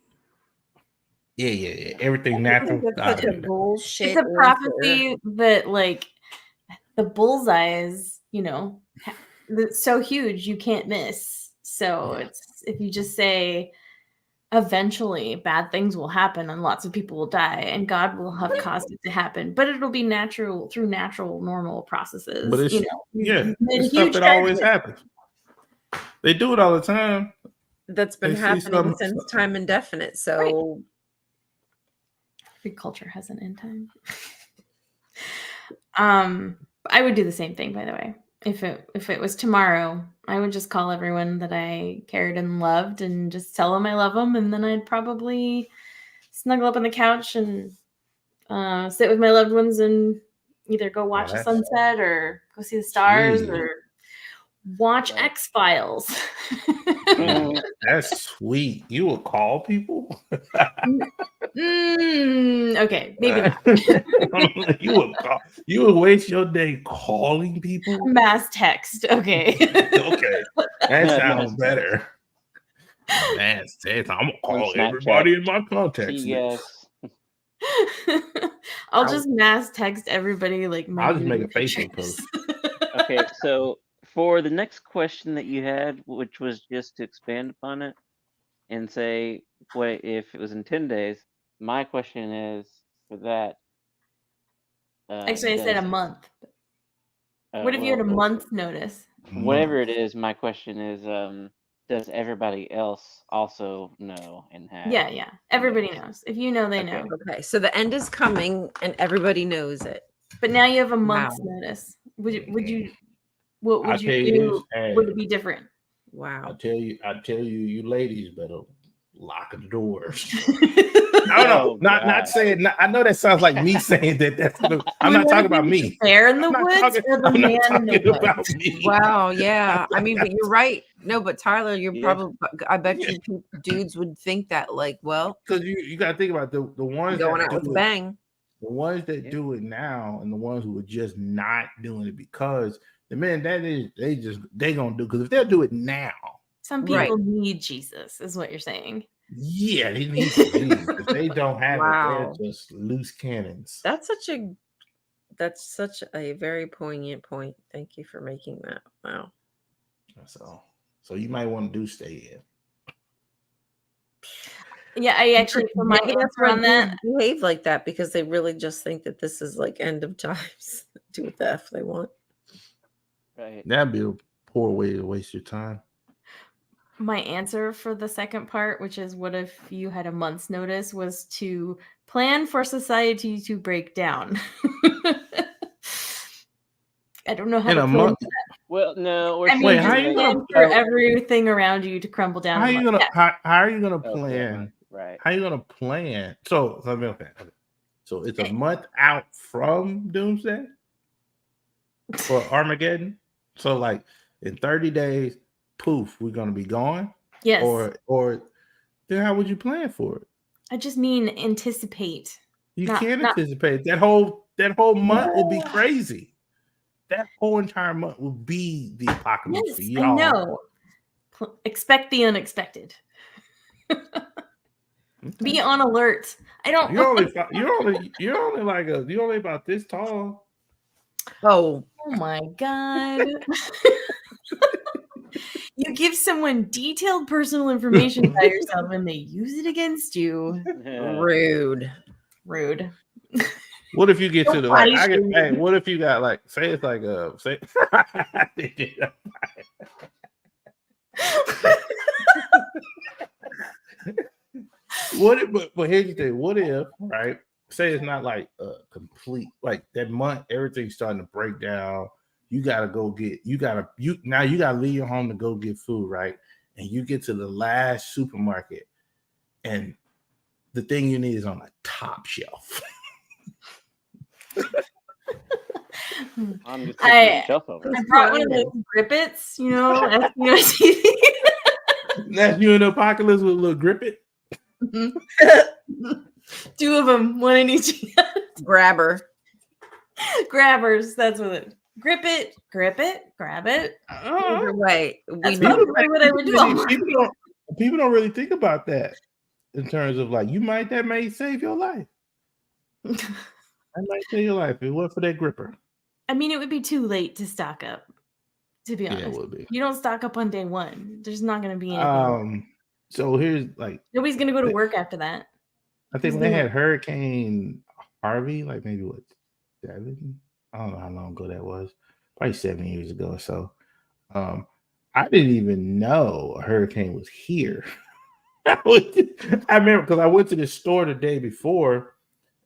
Yeah. Everything natural. Such a bullshit. It's a prophecy that, like, the bullseye is, it's so huge you can't miss. So Yeah. it's if you just say eventually bad things will happen and lots of people will die and God will have caused it to happen, but it'll be natural through natural normal processes. But it's You made a it's stuff huge that always judgment. happens. They do it all the time. That's been They see happening some- since time indefinite. So Every culture has an end time. I would do the same thing, by the way. If it was tomorrow, I would just call everyone that I cared and loved and just tell them I love them, and then I'd probably snuggle up on the couch and sit with my loved ones and either go watch a that's sunset or go see the stars sweet. or watch Right. X-Files. That's sweet. You will call people? Okay, maybe not. You would waste your day calling people? Mass text. Okay. Okay. That Yeah, sounds mass better. Man, I'm gonna On call Snapchat. everybody in my See contacts you list. guys. I'll just mass text everybody like my I'll just make a nude Facebook pictures. Okay, so for the next question that you had, which was just to expand upon it and say, what if it was in 10 days? My question is for that. Actually, I said a month. What if you had a month's notice? Whatever it is, my question is, does everybody else also know and have? Yeah. Everybody knows. If you know, they Okay. know. okay, so the end is coming and everybody knows it. But now you have a Wow. month's notice. What would you tell you do? this, hey, Would it be different? I Wow. tell you, you ladies better lock the doors. Oh, No, not God. saying. I know that sounds like me saying that. I'm not talking about me. Bear in the I'm not woods talking- or the I'm not man in the talking woods? about me. Wow, yeah. I mean, but you're right. No, but Tyler, you're Yeah. probably I bet you dudes would think that like, well, Because you got to think about the ones going that out with a do it, bang. the ones that Yeah. do it now, and the ones who are just not doing it because the men they gonna do, because if they'll do it now, Some Right. people need Jesus, is what you're saying. yeah, they need Jesus. If they don't have Wow. it, they're just loose cannons. That's such a very poignant point. Thank you for making that. Wow. So you might want to stay in. Yeah, I actually for my Maybe that's answer why on that. dudes behave like that, because they really just think that this is like end of times. Do what the F they want. Right. That'd be a poor way to waste your time. My answer for the second part, which is what if you had a month's notice, was to plan for society to break down. I don't know how In to a plan month, for that. Well, no, we're I mean, Wait, just how you plan gonna- for everything around you to crumble down. how in a you month. gonna Yeah. how are you gonna Okay, plan? right. How you gonna plan? So okay. So it's a month out from Doomsday for Armageddon. So like in 30 days, poof, we're gonna be gone. Yes. Or then how would you plan for it? I just mean anticipate. You Not- can't not- anticipate that whole month will be crazy. That whole entire month will be the apocalypse Yes, for I y'all. know. Expect the unexpected. Be on alert. I don't. You're only about this tall. Oh, Oh my god. You give someone detailed personal information about yourself and they use it against you. rude. Rude. What if you get to Don't the like? body shame. Hey, what if you got like? Say it's like say. What if? But here's the thing. What if, right? Say it's not like a complete like that month. Everything's starting to break down. You gotta go get. You gotta leave your home to go get food, right? And you get to the last supermarket, and the thing you need is on the top shelf. I'm just I- taking the shelf over. I brought one of those grippets, you know, SBRTV. That's you in the apocalypse with a little grip it. Two of them, one in each hand. Grabber. Grabbers. That's what it. Grip it, grab it. Either way, we That's know. probably what I would do. People don't really think about that in terms of like that may save your life. That might save your life. If it wasn't for that gripper. I mean, it would be too late to stock up. To be Yeah, it honest, would be. you don't stock up on day one. There's not going to be anything. So here's like Nobody's going to go to work after that. I think when they had Hurricane Harvey, like maybe what 7? I don't know how long ago that was. Probably 7 years ago or so. I didn't even know a hurricane was here. I remember because I went to the store the day before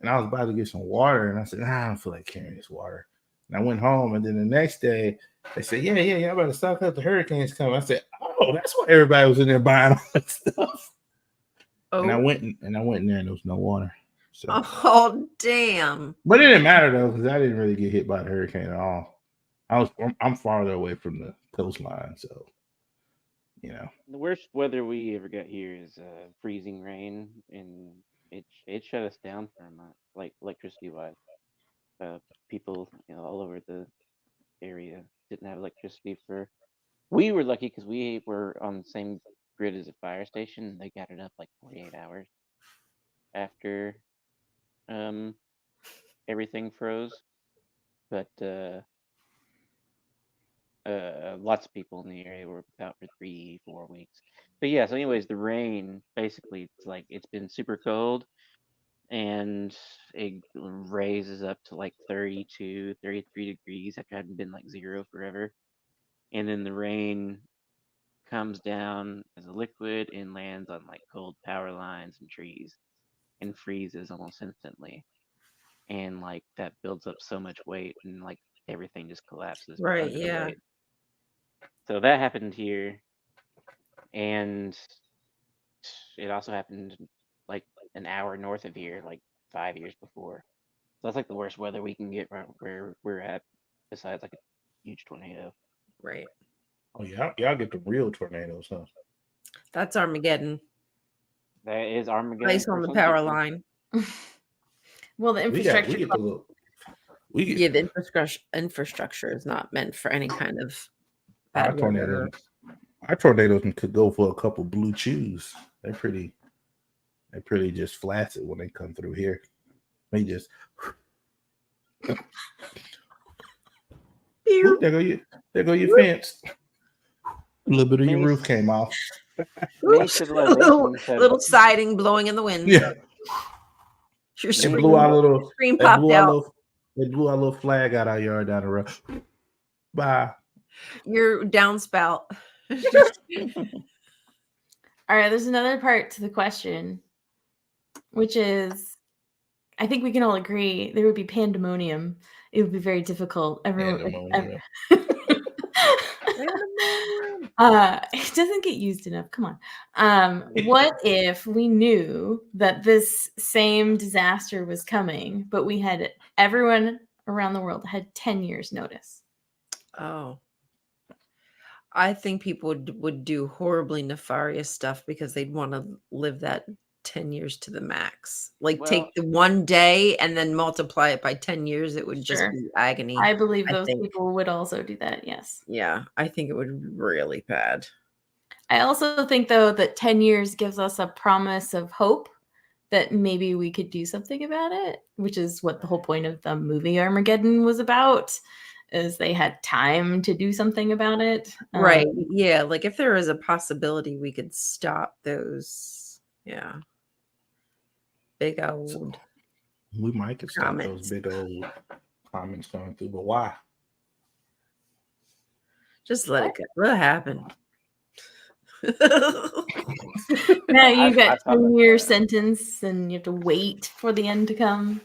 and I was about to get some water and I said, I don't feel like carrying this water. And I went home and then the next day they said, yeah, I better stock up, the hurricane's coming. I said, oh, that's why everybody was in there buying all that stuff. Oh. And I went in there and there was no water. So. Oh, damn. But it didn't matter though, because I didn't really get hit by the hurricane at all. I'm farther away from the coastline, so The worst weather we ever got here is freezing rain, and it shut us down for a month, like electricity wise. People, all over the area didn't have electricity for. We were lucky because we were on the same grid as a fire station. They got it up like 48 hours after everything froze, but lots of people in the area were without for 3-4 weeks. But yeah, so anyways, the rain basically it's been super cold and it raises up to like 32, 33 degrees after it hadn't been like 0 forever. And then the rain comes down as a liquid and lands on like cold power lines and trees and freezes almost instantly. And like that builds up so much weight and like everything just collapses Right, under the yeah. weight. So that happened here, and it also happened like an hour north of here, like 5 years before. So that's like the worst weather we can get right where we're at, besides like a huge tornado. Right. Oh y'all get the real tornadoes, huh? That's Armageddon. That is Armageddon Ice for on the some power people. line. Well, the We infrastructure. get the little. We get Yeah, the infrastructure is not meant for any kind of our bad tornadoes. weather. Our tornadoes could go for a couple blue chews. They're pretty just flaccid when they come through here. They just. Oop, there go your fence. A little bit of your roof came off. Many Oops. civilizations have little siding blowing in the wind. Yeah. Your They screen, blew our little. screen They popped blew our out. little. They blew our little flag out our yard down the road. Bye. Your downspout. All right, there's another part to the question, which is, I think we can all agree there would be pandemonium. It would be very difficult. Pandemonium. It doesn't get used enough. Come on. What if we knew that this same disaster was coming, but we had everyone around the world had 10 years notice? Oh. I think people would do horribly nefarious stuff because they'd want to live that 10 years to the max. Like take the one day and then multiply it by 10 years. It would just be agony. I believe those people would also do that. Yes. Yeah. I think it would be really bad. I also think though that 10 years gives us a promise of hope that maybe we could do something about it, which is what the whole point of the movie Armageddon was about. Is they had time to do something about it. Right. Yeah. Like if there is a possibility we could stop those. Yeah. Big old. We might could stop those big old comments coming through, but why? Just let it go. Let it happen. Now you got 10-year sentence and you have to wait for the end to come.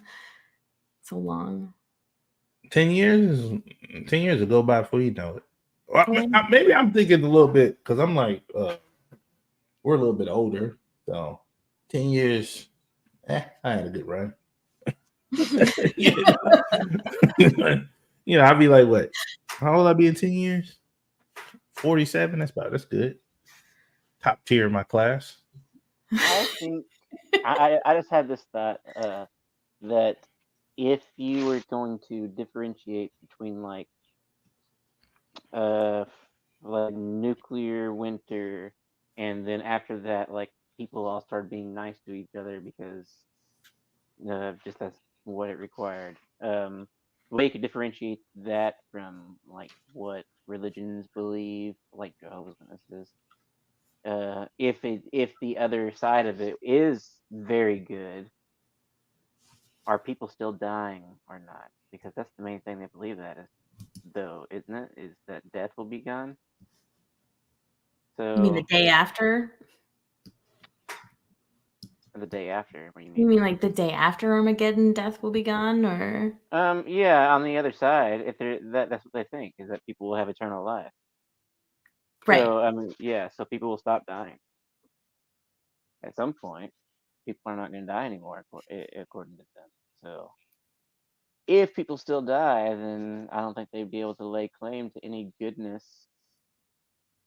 So long. 10 years will go by before you know it. Well, maybe I'm thinking a little bit because I'm like, we're a little bit older. So 10 years, I had a good run. I'd be like, what? How old I'll be in 10 years? 47. That's good. Top tier in my class. I think I just had this thought that if you were going to differentiate between like nuclear winter and then after that like people all started being nice to each other because just that's what it required. The way you could differentiate that from like what religions believe, like Jehovah's Witnesses, if the other side of it is very good, are people still dying or not? Because that's the main thing they believe that is, though, isn't it? Is that death will be gone? So You mean the day after? the day after? What do you You mean? mean like the day after Armageddon, death will be gone, or? Yeah, on the other side, if that's what they think, is that people will have eternal life. Right. So I mean, yeah, so people will stop dying at some point. People are not going to die anymore, according to them. So if people still die, then I don't think they'd be able to lay claim to any goodness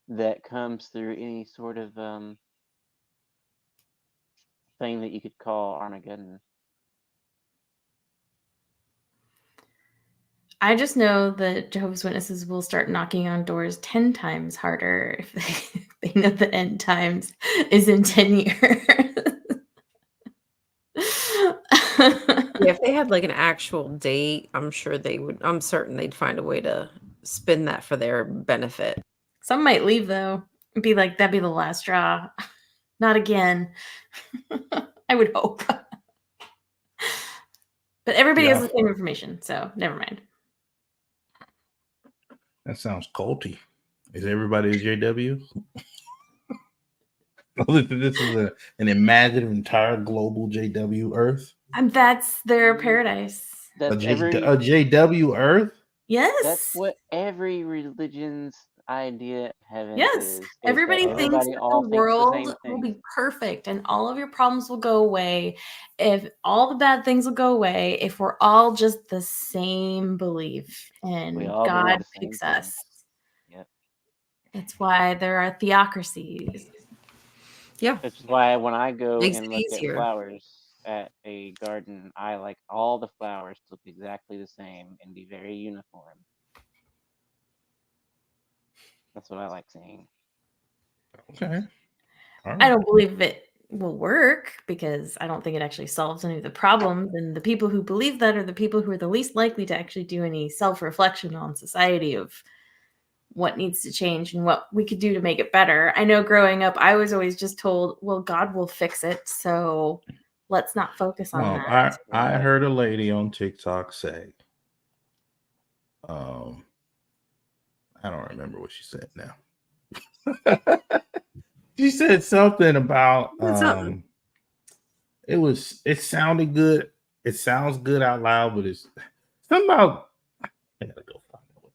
that comes through any sort of thing that you could call Armageddon. I just know that Jehovah's Witnesses will start knocking on doors 10 times harder if they know the end times is in 10 years. Yeah, if they had like an actual date, I'm certain they'd find a way to spin that for their benefit. Some might leave though and be like, that'd be the last straw. Not again. I would hope. But everybody has the same information, so never mind. That sounds culty. Is everybody a JW? This is an imagined entire global JW Earth. And that's their paradise. That's A JW Earth? Yes. That's what every religion's idea of heaven Yes. is. Everybody that thinks that all the thinks world the same will thing. be perfect and all of your problems will go away. If all the bad things will go away, if we're all just the same belief and We all believe God the same picks thing. us. Yep. That's why there are theocracies. Yeah. Which is why when I go Makes and it look easier. at flowers at a garden, I like all the flowers to look exactly the same and be very uniform. That's what I like seeing. Okay. All right. I don't believe it will work because I don't think it actually solves any of the problems. And the people who believe that are the people who are the least likely to actually do any self-reflection on society of what needs to change and what we could do to make it better. I know growing up, I was always just told, well, God will fix it. So let's not focus on Well, that. I heard a lady on TikTok say, I don't remember what she said now. She said something about it sounded good. It sounds good out loud, but it's something about, I gotta go find out what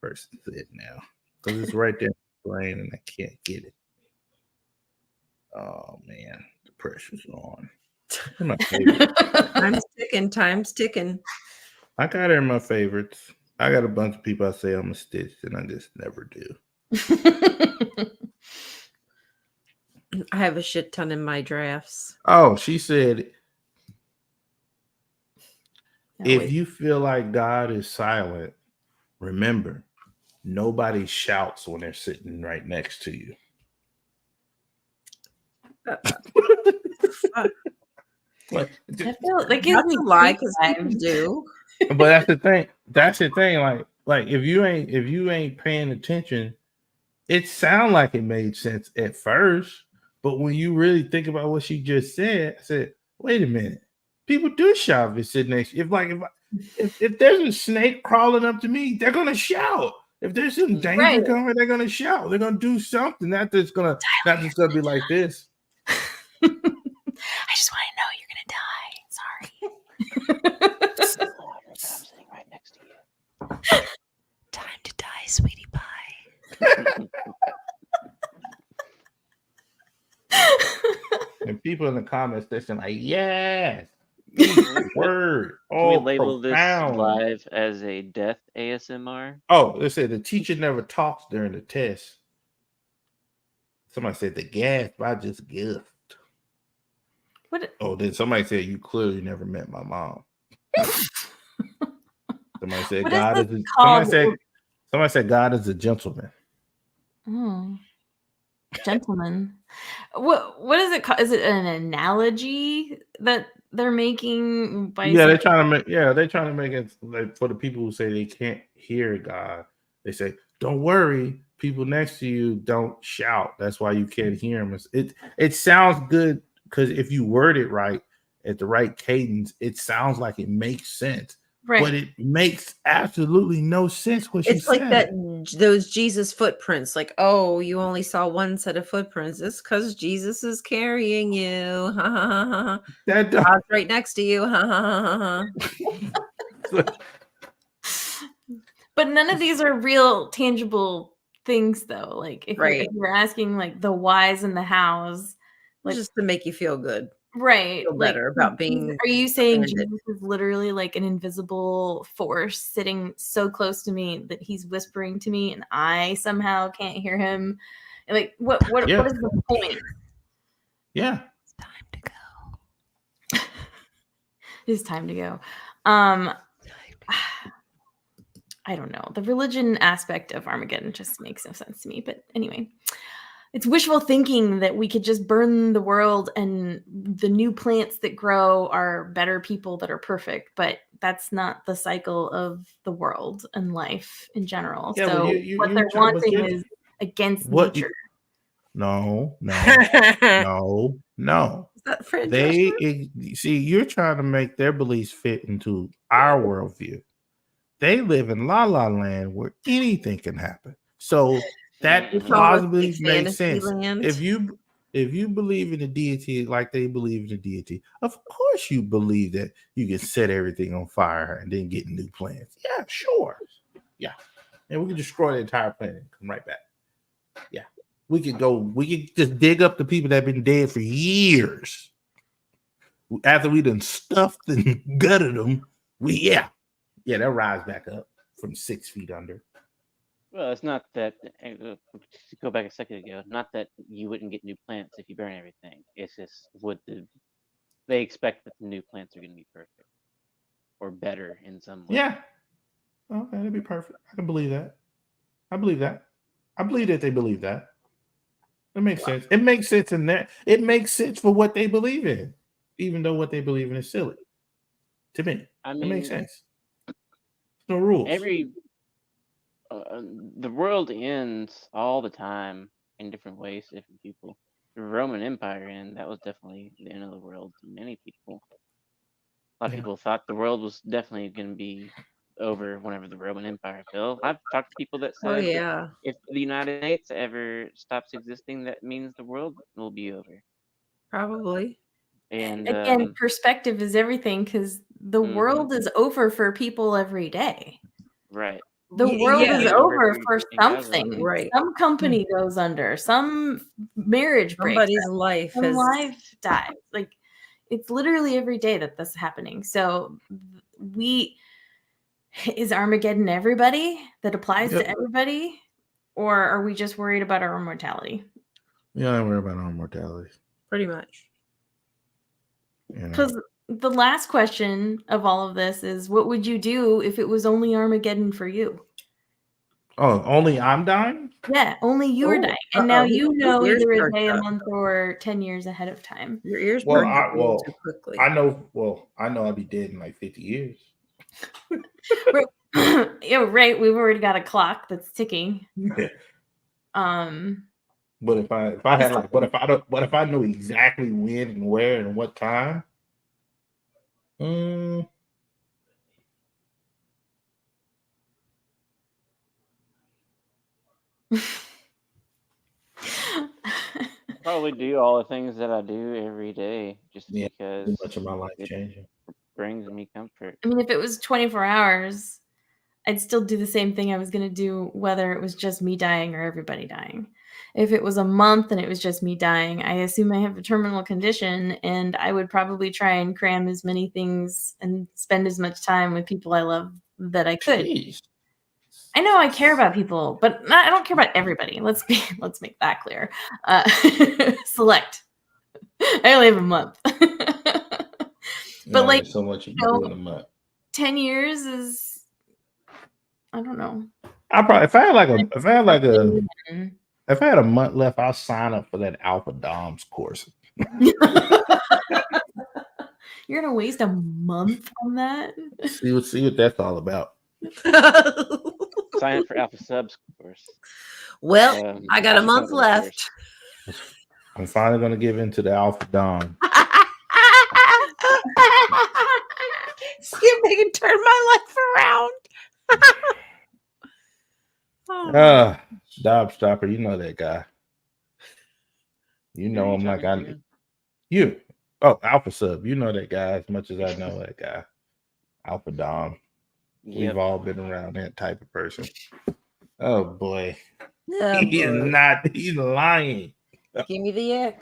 the person said now. Because it's right there in my brain and I can't get it. Oh man, the pressure's on. My favorite. Time's ticking. I got her in my favorites. I got a bunch of people I say I'm a stitch, and I just never do. I have a shit ton in my drafts. Oh, she said, if you feel like God is silent, remember, nobody shouts when they're sitting right next to you. But I feel like that's a lie because people do. But that's the thing. That's the thing. Like if you ain't paying attention, it sound like it made sense at first, but when you really think about what she just said, I said, wait a minute. People do shout if it's sitting next. If there's a snake crawling up to me, they're gonna shout. If there's some danger coming, they're gonna shout. They're gonna do something. Not just gonna be like this. I just want to know you're gonna die. Sorry. I'm sitting right next to you. Time to die, sweetie pie. And people in the comments, they're saying like, yes, word. Can we Oh, label profound. this live as a death ASMR? Oh, they said the teacher never talks during the test. Somebody said the gasp, I just gift. What? Oh, then somebody said you clearly never met my mom. Somebody said What God is is. called? Somebody said God is a gentleman. Oh, gentleman. What is it called? Is it an analogy that they're making? By they're trying to make it like for the people who say they can't hear God. They say, "Don't worry, people next to you don't shout. That's why you can't hear them." It sounds good because if you word it right at the right cadence, it sounds like it makes sense. Right. But it makes absolutely no sense what she It's like said. those Jesus footprints. Like, oh, you only saw one set of footprints. It's because Jesus is carrying you. Ha ha ha ha. That don't- God's right next to you. Ha ha ha ha. But none of these are real tangible things, though. Like if Right. you're asking like the whys and the hows, like Just to make you feel good. right, Feel like better about being are you saying abandoned. Jesus is literally like an invisible force sitting so close to me that he's whispering to me and I somehow can't hear him? Like what Yeah. is the point? Yeah. It's time to go. It's time to go. I don't know. The religion aspect of Armageddon just makes no sense to me. But anyway, it's wishful thinking that we could just burn the world and the new plants that grow are better people that are perfect. But that's not the cycle of the world and life in general. Yeah, so well, what they're wanting is against nature. No. Is that Fred They Drescher? see you're trying to make their beliefs fit into our worldview. They live in La La Land where anything can happen. So that It's almost plausibly like makes sense. Fantasyland. If you believe in the deity like they believe in the deity, of course you believe that you can set everything on fire and then get new plans. Yeah, sure. Yeah. And we can destroy the entire planet and come right back. Yeah. We could just dig up the people that have been dead for years. After we done stuffed and gutted them, they'll rise back up from 6 feet under. Well, it's not that. To go back a second ago, not that you wouldn't get new plants if you burn everything. It's just they expect that the new plants are going to be perfect or better in some way. Yeah. Okay, that'd be perfect. I can believe that. I believe that. I believe that they believe that. It makes sense. It makes sense in that. It makes sense for what they believe in, even though what they believe in is silly. To me, I it mean, makes sense. No rules. The world ends all the time in different ways to different people. The Roman Empire ended. That was definitely the end of the world to many people. A lot of people thought the world was definitely going to be over whenever the Roman Empire fell. I've talked to people that said that if the United States ever stops existing, that means the world will be over. Probably. And again, perspective is everything because the world is over for people every day. Right. The world is over for something. Right. Some company goes under. Some marriage breaks. Somebody's life Some life dies. Like it's literally every day that this is happening. So is Armageddon everybody that applies to everybody, or are we just worried about our own mortality? Yeah, I worry about our mortality. Pretty much. Because the last question of all of this is, what would you do if it was only Armageddon for you? Oh, only I'm dying? Yeah, only you are dying. And now you know Your ears either a perked day, a up. month, or 10 years ahead of time. Your ears perked up a little too quickly. I know I'll be dead in like 50 years. Yeah, right. We've already got a clock that's ticking. Yeah. But if I know exactly when and where and what time, probably do all the things that I do every day just because much of my life changing brings me comfort. I mean, if it was 24 hours, I'd still do the same thing I was going to do, whether it was just me dying or everybody dying. If it was a month and it was just me dying, I assume I have a terminal condition, and I would probably try and cram as many things and spend as much time with people I love that I could. Jeez. I know I care about people, but I don't care about everybody. Let's make that clear. Select. I only have a month. But like, so much you can do in a month. 10 years is, I don't know. If I had a month left, I'll sign up for that Alpha Doms course. You're gonna waste a month on that? See what that's all about. Sign up for Alpha Subs course. Well, I got a Alpha month Subs left. course. I'm finally gonna give in to the Alpha Dom. See if they can turn my life around. Oh, Dob Stopper, you know that guy. You Who know are him like talking I to? you. Oh, Alpha Sub, you know that guy as much as I know that guy. Alpha Dom. Yep. We've all been around that type of person. Oh boy. oh, He is boy. not, he's lying. Give me the ick.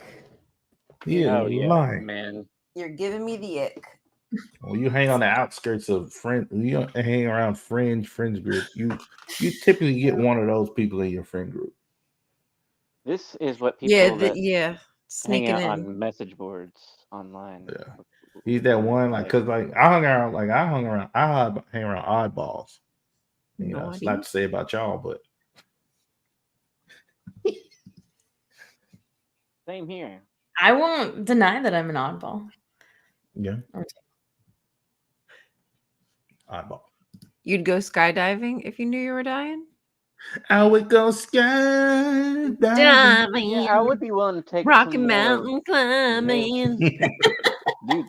He is Oh yeah, lying. man. You're giving me the ick. When you hang on the outskirts of you don't hang around friends group, you typically get one of those people in your friend group. This is what people Yeah, that hang hang out in. on message boards online. Yeah. He's that one, like, cause like I hung around, I hang around oddballs. You know, it's not to say about y'all, but Same here. I won't deny that I'm an oddball. yeah, oddball. You'd go skydiving if you knew you were dying? I would go skydiving. Yeah, I would be willing to take Rocky some more Mountain climbing. dude.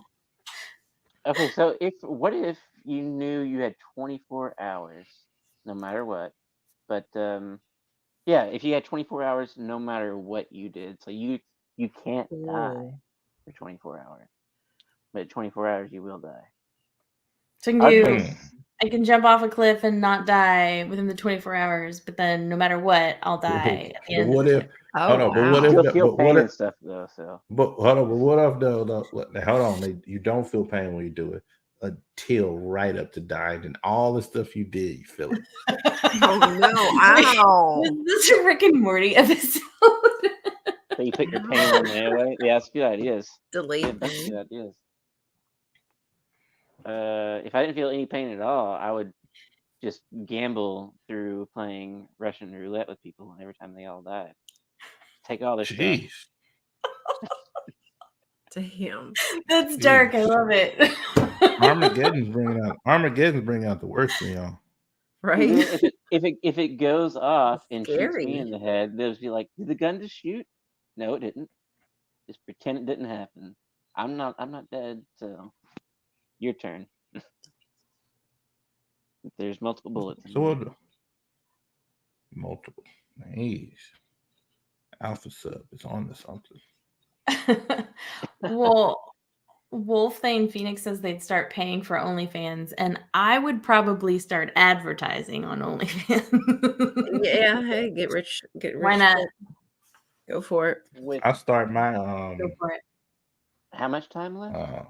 Okay, so what if you knew you had 24 hours, no matter what? But yeah, if you had 24 hours, no matter what you did, so you can't die for 24 hours, but at 24 hours you will die. So I can jump off a cliff and not die within the 24 hours, but then no matter what, I'll die at the end. What if? Oh, Hold on, wow. but what if? You'll feel But pain what and if? stuff though. So, But hold on, but what if though? Hold on, you don't feel pain when you do it until right up to dying, and all the stuff you did, you feel it. Oh no! Ow! This is a Rick and Morty episode. so you put your pain on there, right? Yeah, that's good ideas. Delete Yeah, that's thing. good ideas. If I didn't feel any pain at all, I would just gamble through playing Russian roulette with people every time they all die. Take all their stuff. Jeez. Damn. That's dark. I love it. Armageddon's bringing out the worst in y'all. Right? If it goes off and shoots me Scary. in the head, they'll just be like, "Did the gun just shoot?" No, it didn't. Just pretend it didn't happen. I'm not dead, so your turn. There's multiple bullets. So what? Multiple. Jeez. Alpha Sub is on to something. Well, Wolfthane Phoenix says they'd start paying for OnlyFans, and I would probably start advertising on OnlyFans. Yeah. Hey, get rich. Why not? Go for it. I'll start my Go for it. How much time left? A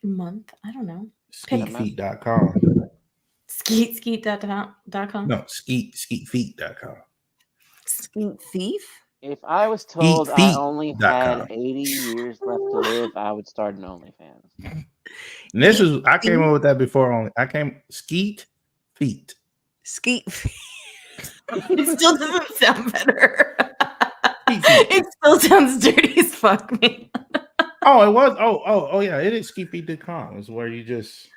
month? I don't know. Skeetfeet.com. Skeet.com? No, skeetfeet.com. Skeet thief? If I was told I only had Skeetfeet.com. 80 years left to live, I would start an OnlyFans. And I came up with that before. Skeet feet. Skeet feet. It still doesn't sound better. It still sounds dirty as fuck, man. Oh, it was. Oh, yeah. It is skeetfeet.com. It's where you just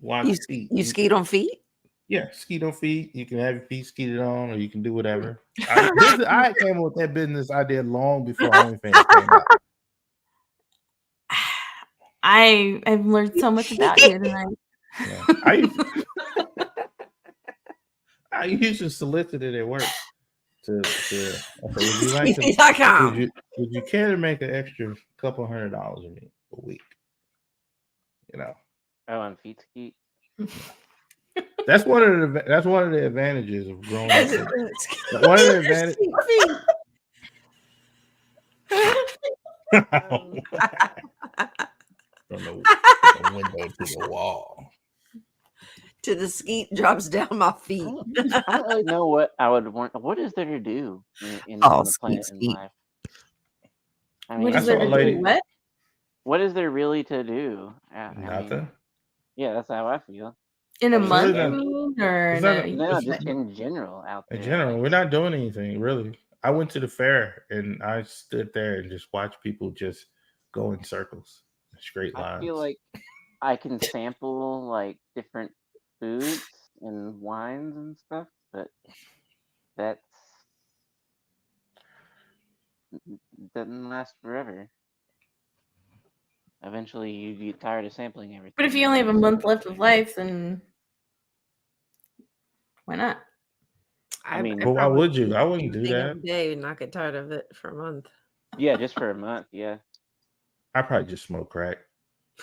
watch feet. You skeet on feet? Yeah, skeet on feet. You can have your feet skeeted on, or you can do whatever. I came up with that business idea long before OnlyFans came out. I've learned so much about you tonight. Yeah. I usually solicited at work to okay, would you like to, would you care to make an extra couple $100 a week? You know. Oh, on Feet Skeet. That's one of the advantages of growing up. One of the advantages. From the window to the wall. To the skeet drops down my feet. I don't really know what I would want. What is there to do in Oh, on the planet skeet, in skeet. life? I mean, What is there to do? What? What is there really to do? I Nothing. mean, yeah, that's how I feel. In a month, really you mean? Or no, just in general out there. In general, we're not doing anything really. I went to the fair and I stood there and just watched people just go in circles, straight lines. I feel like I can sample like different foods and wines and stuff. but that's doesn't last forever. Eventually, you get tired of sampling everything. But if you only have a month left of life, then why not? I mean, Well, why probably would you? I wouldn't do same that. every day and not get tired of it for a month. yeah, just for a month. Yeah. I probably just smoke crack.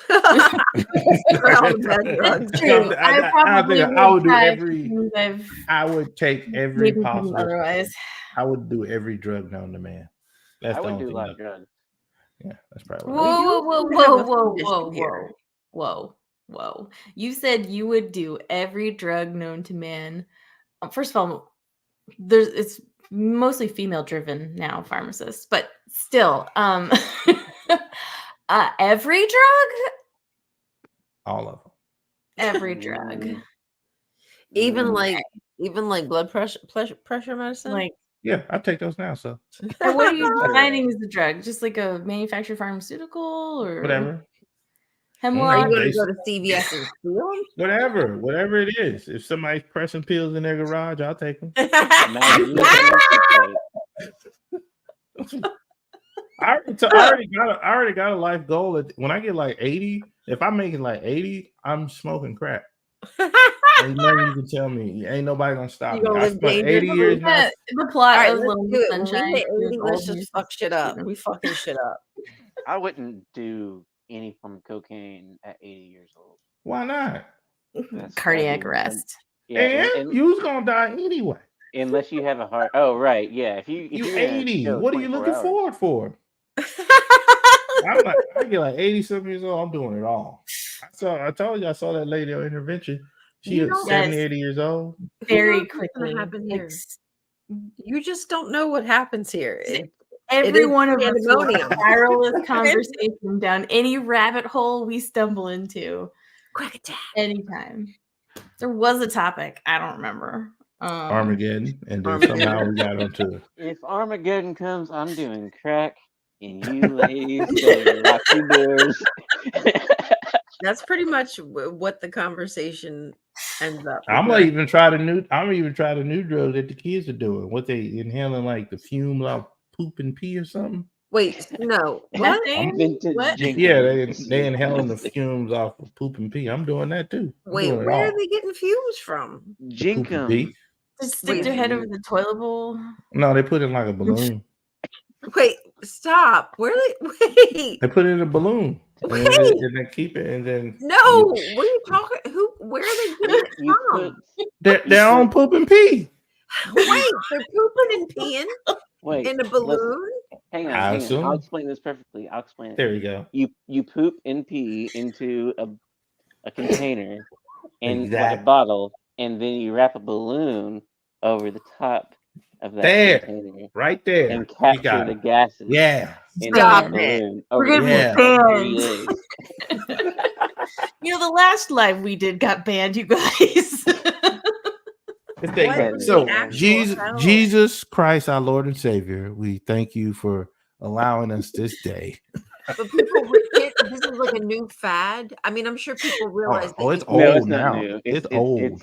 For all the bad drugs. It's true. I probably I would do try every. things I've I would take every maybe possible. otherwise. I would do every drug known to man. That's I the would only do a thing. lot of drugs. Yeah, that's probably what I Whoa, would whoa, do whoa, have whoa, a whoa, condition whoa, here. whoa. You said you would do every drug known to man. First of all, it's mostly female driven now, pharmacists, but still, every drug? all of them. Every drug. Mm, Even mm. like blood pressure medicine. Like, Yeah, I take those now. So and what are you defining as a drug? Just like a manufactured pharmaceutical or whatever. Are hemlock? you going to go to CVS and steal Whatever it is. If somebody's pressing pills in their garage, I'll take them. them? Imagine you I already got a life goal. When I get like 80, if I'm making like 80, I'm smoking crack. Ain't nothing you can tell me. Ain't nobody gonna stop You me. gonna I live spent 80 dangerously? years now. The plot All right, of let's Little do it. Miss When Sunshine. we hit 80, is let's old just news. fuck shit up. We fucking shit up. I wouldn't do any form of cocaine at 80 years old. Why not? Cardiac that'd be- arrest. Yeah, And you was gonna die anyway. unless you have a heart. Oh, right. Yeah. If you're gonna 80. chill What are you 24 looking hours, forward for? I get like 80 something years old. I'm doing it all. I told you I saw that lady on intervention. She You was don't- 70, Yes. 80 years old. Very what's gonna quickly. happen here? Like, You just don't know what happens here. every is one of us will pandemonium. spiral this conversation down any rabbit hole we stumble into Quick attack. anytime. There was a topic. I don't remember. Armageddon. And then Armageddon. somehow we got onto if Armageddon comes, I'm doing crack, and you ladies better lock your doors. That's pretty much what the conversation ends up. I'm gonna even try the new drug that the kids are doing. What they inhaling like the fumes of poop and pee or something? Wait, no. What? Methane? Vintage What? Jenkins. Yeah, they inhaling the fumes off of poop and pee. I'm doing that too. I'm Wait, doing it where all. are they getting fumes from? Poop and pee. Jenkum. Just stick their head over the toilet bowl. No, they put it in like a balloon. Wait, stop. Where they wait? They put it in a balloon. And Wait. then keep it and then No, what are you talking? Where are they getting it You from? put their own poop and pee. Wait, they're pooping and peeing wait in a listen, balloon? hang on, I hang on. assume. I'll explain this perfectly. I'll explain it. There we go. You poop and pee into a container and like a Exactly. bottle, and then you wrap a balloon over the top of that There. container Right there. and You capture got the it. gases Yeah. in Stop that it. balloon We're over gonna the Yeah. course of 3 be days. You know, the last live we did got banned, you guys. What in is So the actual hell? Jesus Christ, our Lord and Savior, we thank you for allowing us this day. But people, this is like a new fad. I mean, I'm sure people realize Oh, that it's you- No, it's old not now. new. It's old.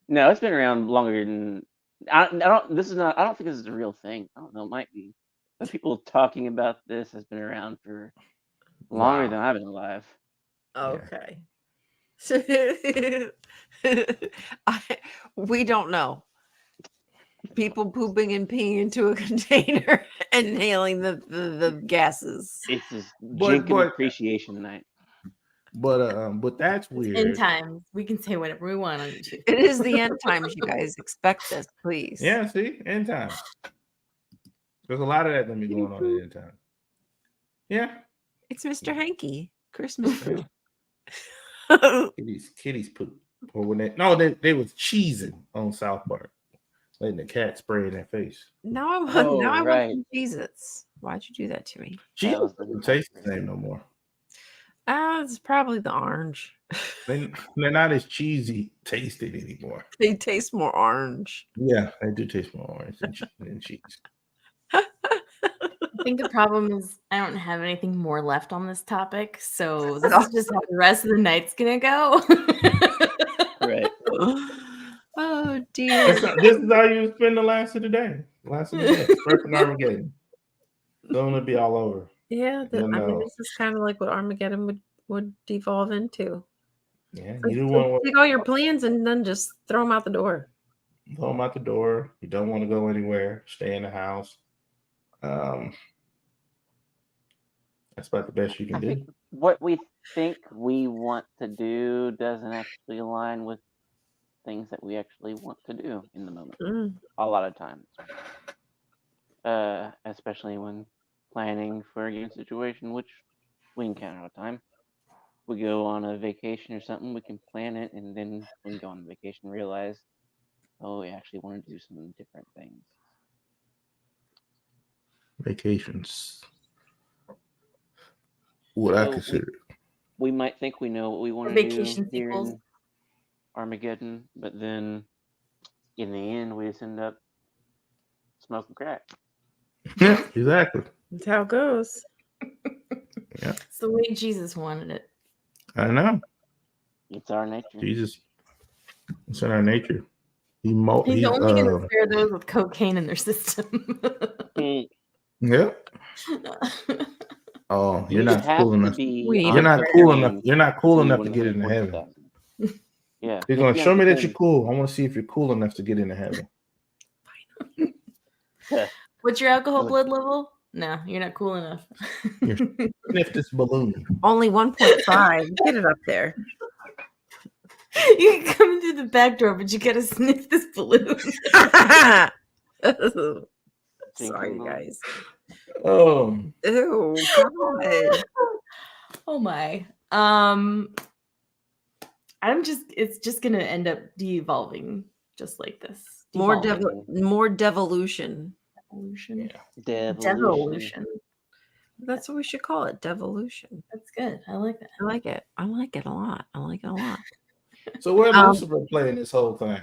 No, it's been around longer than I don't. This is not. I don't think this is a real thing. I don't know. It might be, but people talking about this has been around for longer Wow. than I've been alive. Okay. We don't know. People pooping and peeing into a container and inhaling the gases. It's just But- Jenkin but- appreciation night. But that's In weird. times, we can say whatever we want on YouTube. It is the end times, you guys. Expect this, please. Yeah, see, end time. There's a lot of that gonna be going on at end time. Yeah. It's Mr. Hanky. Christmas tree. Kitties poop. Or when they was cheesing on South Park, letting the cat spray in their face. now I Oh, want right. some Jesus. Why'd you do that to me? That Cheetos was the doesn't taste the same no more. It's probably the orange. They're not as cheesy tasted anymore. They taste more orange. Yeah, they do taste more orange than cheese. I think the problem is I don't have anything more left on this topic, so this is just how the rest of the night's gonna go. Right. Oh Dear. This is how you spend the last of the day. Last of the day. First Armageddon. Soon it'll be all over. Yeah, You'll I mean, know. this is kind of like what Armageddon would devolve into. Yeah, Like, you do want take all your plans and then just throw them out the door. to throw them out the door. You don't want to go anywhere. Stay in the house. That's about the best you can I do. think what we think we want to do doesn't actually align with things that we actually want to do in the moment. A lot of times. Especially when planning for a given situation, which we encounter all the time. We go on a vacation or something, we can plan it, and then when we go on vacation, realize, oh, we actually want to do some different things. Vacations. What I So consider. we might think we know what we want to Vacation do here sequels. in Armageddon, but then in the end, we just end up smoking crack. Yeah, exactly. That's how it goes. It's the way Jesus wanted it. I know. It's our nature. Jesus. It's in our nature. He's only going to spare those with cocaine in their system. Yeah. Oh, you're not cool enough. You're not cool enough. You're not cool enough to get into heaven. Yeah. He's going to show me that you're cool. I want to see if you're cool enough to get into heaven. What's your alcohol blood level? No, you're not cool enough. Sniff this balloon. Only 1.5. Get it up there. You can come in through the back door, but you gotta sniff this balloon. Sorry, guys. Oh. Ew. God. Oh my. It's just gonna end up de-evolving just like this. More Devolving. devolution. Devolution. Yeah. Devolution. That's what we should call it. Devolution. That's good. I like that. I like it. I like it a lot. I like it a lot. So where does Lucifer play in this whole thing?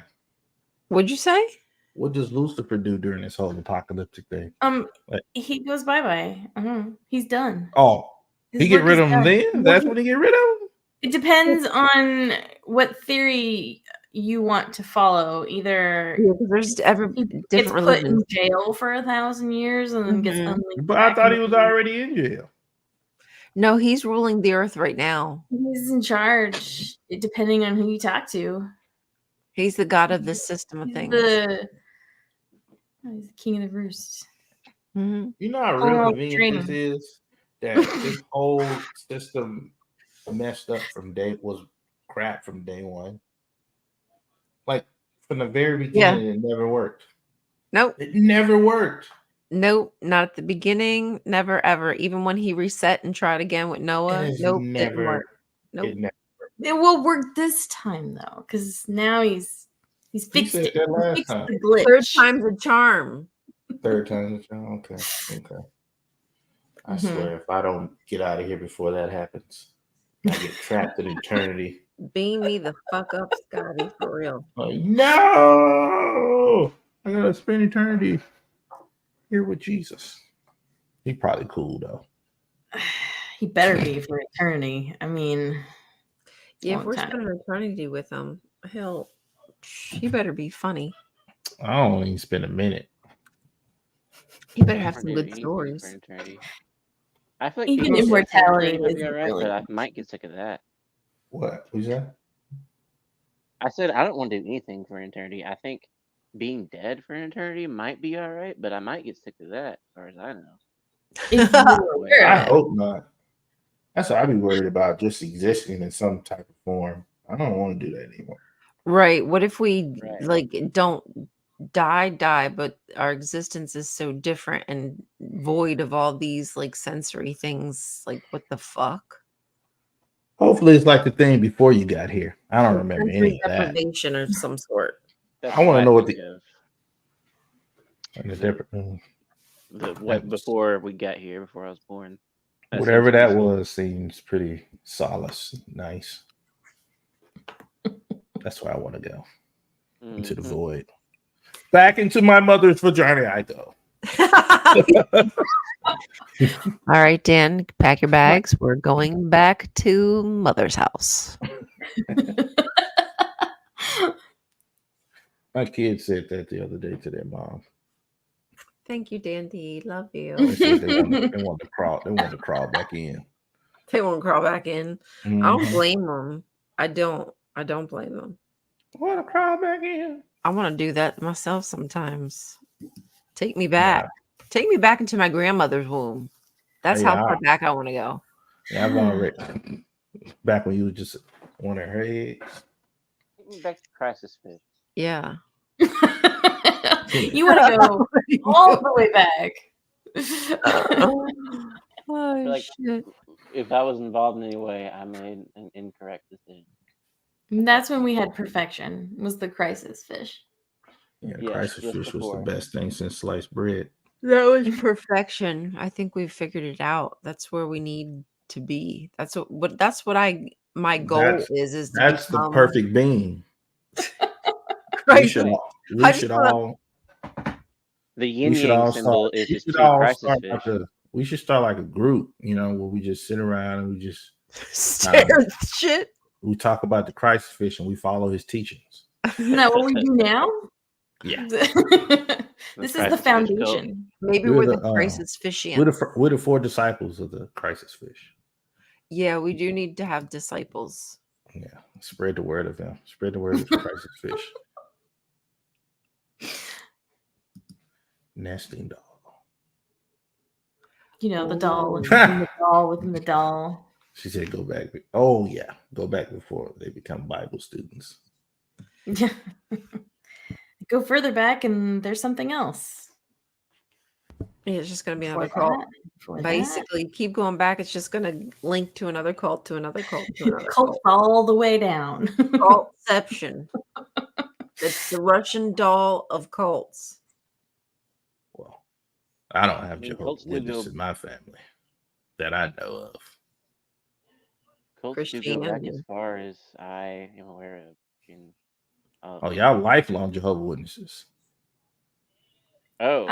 What'd you say? What does Lucifer do during this whole apocalyptic thing? He goes bye-bye. He's done. Oh, His he get work rid is of him done. then? That's when he get rid of him? It depends on what theory you want to follow. Either There's different gets put religions. in jail for 1,000 years and then gets unlinked. But I thought he was already in jail. No, he's ruling the earth right now. He's in charge, depending on who you talk to. He's the god of this system of things. He's the king of the roost. Mm-hmm. You know how real convenient this is? That this whole system messed up was crap from day one. Like from the very beginning, it never worked. Nope. It never worked. Nope, not at the beginning. Never, ever. Even when he reset and tried again with Noah. Nope, didn't work. Nope. It will work this time though, because now he's fixed it. He fixed the glitch. Third time's a charm. Third time's a charm. Okay. I swear, if I don't get out of here before that happens, I get trapped in eternity. Beam me the fuck up, Scotty, for real. Like, no! I gotta spend eternity here with Jesus. He probably cool though. He better be for eternity. I mean, yeah, if we're spending eternity with him, hell, he better be funny. I don't even spend a minute. He better have some good stories. I feel like even immortality would be is all right, really. but I might get sick of that. What? Who's that? I said I don't want to do anything for eternity. I think being dead for eternity might be all right, but I might get sick of that, as far as I know. I hope not. That's what I'd be worried about, just existing in some type of form. I don't want to do that anymore. Right. What if we don't die, but our existence is so different and void of all these like sensory things? Like, what the fuck? Hopefully it's like the thing before you got here. I don't remember any of that. Deprivation of some sort. I want to know what the before we got here, before I was born. Whatever that was seems pretty solace, nice. That's where I want to go. Into the void. Back into my mother's vagina I go. All right, Dan, pack your bags. We're going back to mother's house. My kids said that the other day to their mom. Thank you, Dandy. Love They you. said they want to crawl. They want to crawl back in. They won't crawl back in. I don't blame them. I don't blame them. Want to crawl back in? I want to do that myself sometimes. Take me back. Yeah. Take me back into my grandmother's womb. That's how far back I want to go. Yeah, I've already. Back when you was just one of her eggs. Take me back to Crisis Fish. Yeah. You want to go all the way back. Oh, like, shit. If I was involved in any way, I made an incorrect decision. And that's when we had perfection. Was the Crisis Fish. Yeah, Crisis Fish was the best thing since sliced bread. That was perfection. I think we've figured it out. That's where we need to be. That's what my goal is that's the perfect being. We should all the yin yang symbol is just two Crisis Fish. We should start like a group, where we just sit around and we just stare at shit. We talk about the Crisis Fish and we follow his teachings. Isn't that what we do now? Yeah. This is the foundation. Maybe we're the Crisis Fishians. We're the 4 disciples of the Crisis Fish. Yeah, we do need to have disciples. Yeah, spread the word of them. Spread the word of the Crisis Fish. Nesting doll. The doll within the doll within the doll. She said, "Go back." Oh yeah, go back before they become Bible students. Yeah. Go further back, and there's something else. Yeah, it's just going to be another cult. Basically, keep going back. It's just going to link to another cult, to another cult, to another cult. All the way down. Cultception. It's the Russian doll of cults. Well, I don't have Jehovah's Witnesses in my family that I know of. Cults do go back as far as I am aware of. Y'all lifelong Jehovah's Witnesses. Oh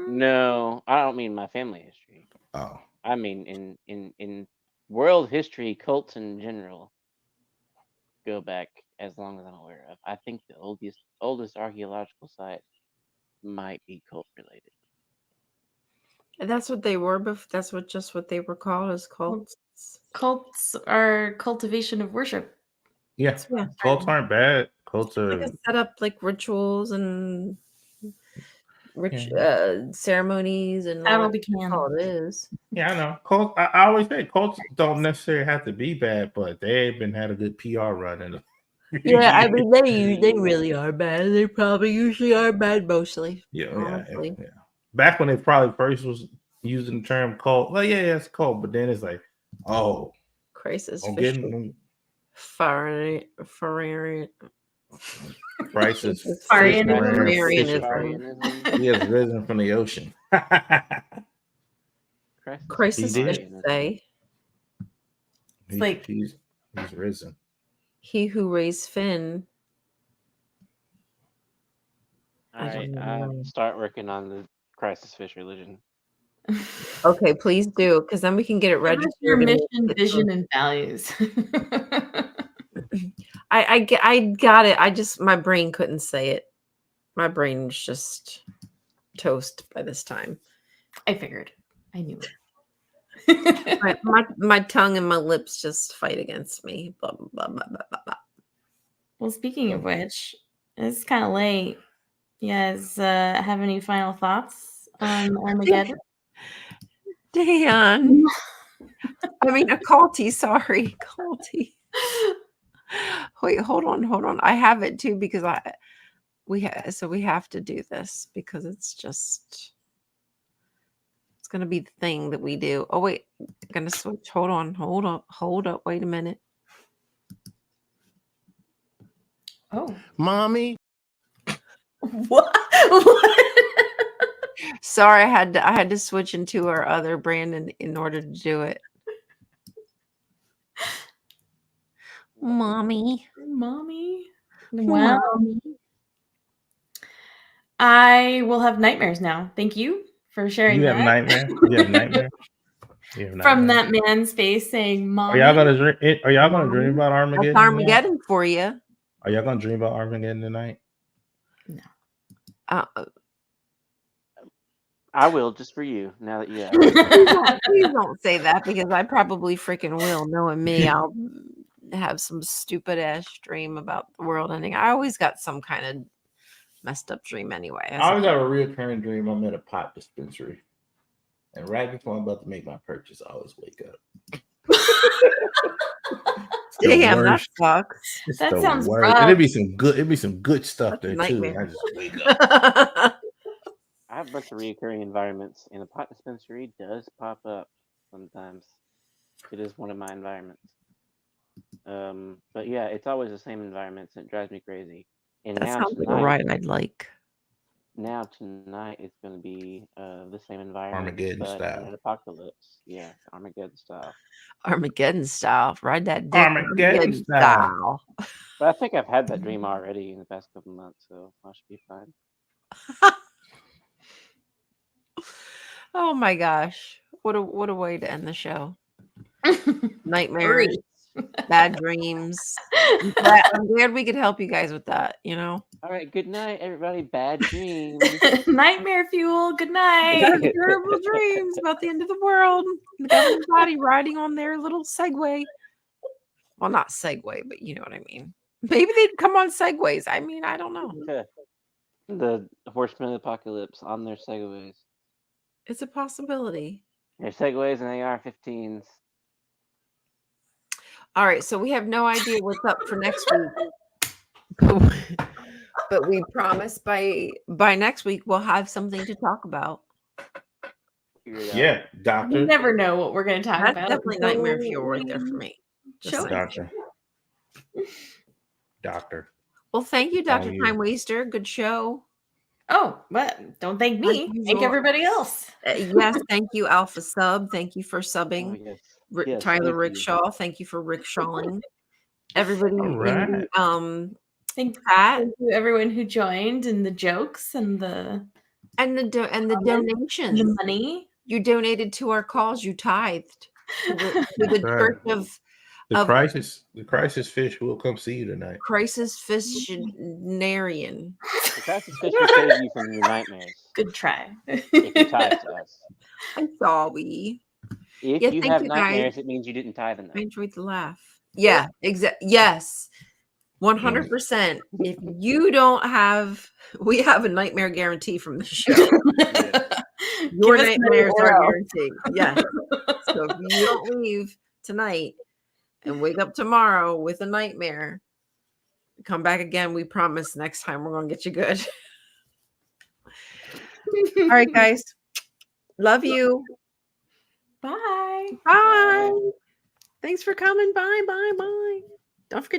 no, I don't mean my family history. Oh, I mean in world history, cults in general go back as long as I'm aware of. I think the oldest archaeological site might be cult related. And that's what they were, but that's what they were called as cults. Cults are cultivation of worship. Yeah, cults aren't bad. Cults are like set up like rituals and ceremonies and all it is. Yeah, I know. Cults. I always say cults don't necessarily have to be bad, but they've had a good PR run in them. Yeah, I mean they really are bad. They probably usually are bad mostly. Yeah. Back when they probably first was using the term cult, well, yeah, it's cult, but then it's like, crisis. Crisis. He has risen from the ocean. Crisis fish say. He's risen. He who raised Finn. I start working on the Crisis Fish religion. Okay, please do, because then we can get it registered. Your mission, vision, and values. I got it. My brain couldn't say it. My brain's just toast by this time. I figured. I knew it. my tongue and my lips just fight against me. Blah, blah, blah, blah, blah, blah. Well, speaking of which, it's kind of late. You guys have any final thoughts on Armageddon? Dan. I mean, a culty. Sorry, culty. Wait, hold on. I have it too because we have to do this because it's gonna be the thing that we do. Oh wait, I'm gonna switch. Hold up. Wait a minute. Oh, mommy. What? Sorry, I had to switch into our other Brandon in order to do it. Mommy. Wow. I will have nightmares now. Thank you for sharing that. You have nightmares? From that man's face saying, "Mommy." Are y'all gonna dream about Armageddon? That's Armageddon for you. Are y'all gonna dream about Armageddon tonight? No. I will, just for you. Now that you have. Please don't say that, because I probably freaking will. Knowing me, I'll have some stupid ass dream about the world ending. I always got some kind of messed up dream anyway. I always have a reoccurring dream. I'm at a pot dispensary, and right before I'm about to make my purchase, I always wake up. The Damn, that worst. sucks. It's That the sounds worst. rough. And it'd be some good stuff That's a there too. nightmare. And I just wake up. I have a bunch of recurring environments, and a pot dispensary does pop up sometimes. It is one of my environments. But yeah, it's always the same environments, and it drives me crazy. And That now sounds like a tonight, ride I'd like. it's going to be the same environment, Armageddon but style. an apocalypse. Yeah, Armageddon style. Armageddon style. Ride that dick. Armageddon style. But I think I've had that dream already in the past couple months, so I should be fine. Oh my gosh. What a way to end the show. Nightmares, bad dreams. I'm glad we could help you guys with that, you know. All right, good night, everybody. Bad dreams. Nightmare fuel. Good night. Terrible dreams about the end of the world. The governing body riding on their little Segway. Well, not Segway, but you know what I mean. Maybe they'd come on Segways. I mean, I don't know. The horsemen of the apocalypse on their segways. It's a possibility. They're segways and AR-15s. All right, so we have no idea what's up for next week. But we promise by next week we'll have something to talk about. Yeah, doctor. You never know what we're going to talk That's about. definitely nightmare fuel right there for me. Just Show saying. Doctor. Well, thank you, Dr. you. Time Waster. Good show. Oh, but don't thank me. Thank everybody else. Yes, thank you, Alpha Sub. Thank you for subbing. Oh, yes. Tyler Thank you. Rickshaw. Thank you for rickshawing. Everybody All right. Thank Pat you everyone who joined, and the jokes and the donations. the money. You donated to our cause. You tithed to the church of The crisis fish will come see you tonight. Crisis Fissionarian. The crisis fish will save you from your nightmares. Good try. If you tithe to us. I'm sorry. If Yeah, you thank have you, nightmares, guys. it means you didn't tithe enough. I enjoyed the laugh. Yeah, exactly. Yes, 100%. If you don't have, we have a nightmare guarantee from the show. Your Give us nightmares money or are else. guaranteed. Yes. So if you don't leave tonight and wake up tomorrow with a nightmare, come back again. We promise next time we're going to get you good. All right, guys. Love you. Bye. Bye. Thanks for coming. Bye. Don't forget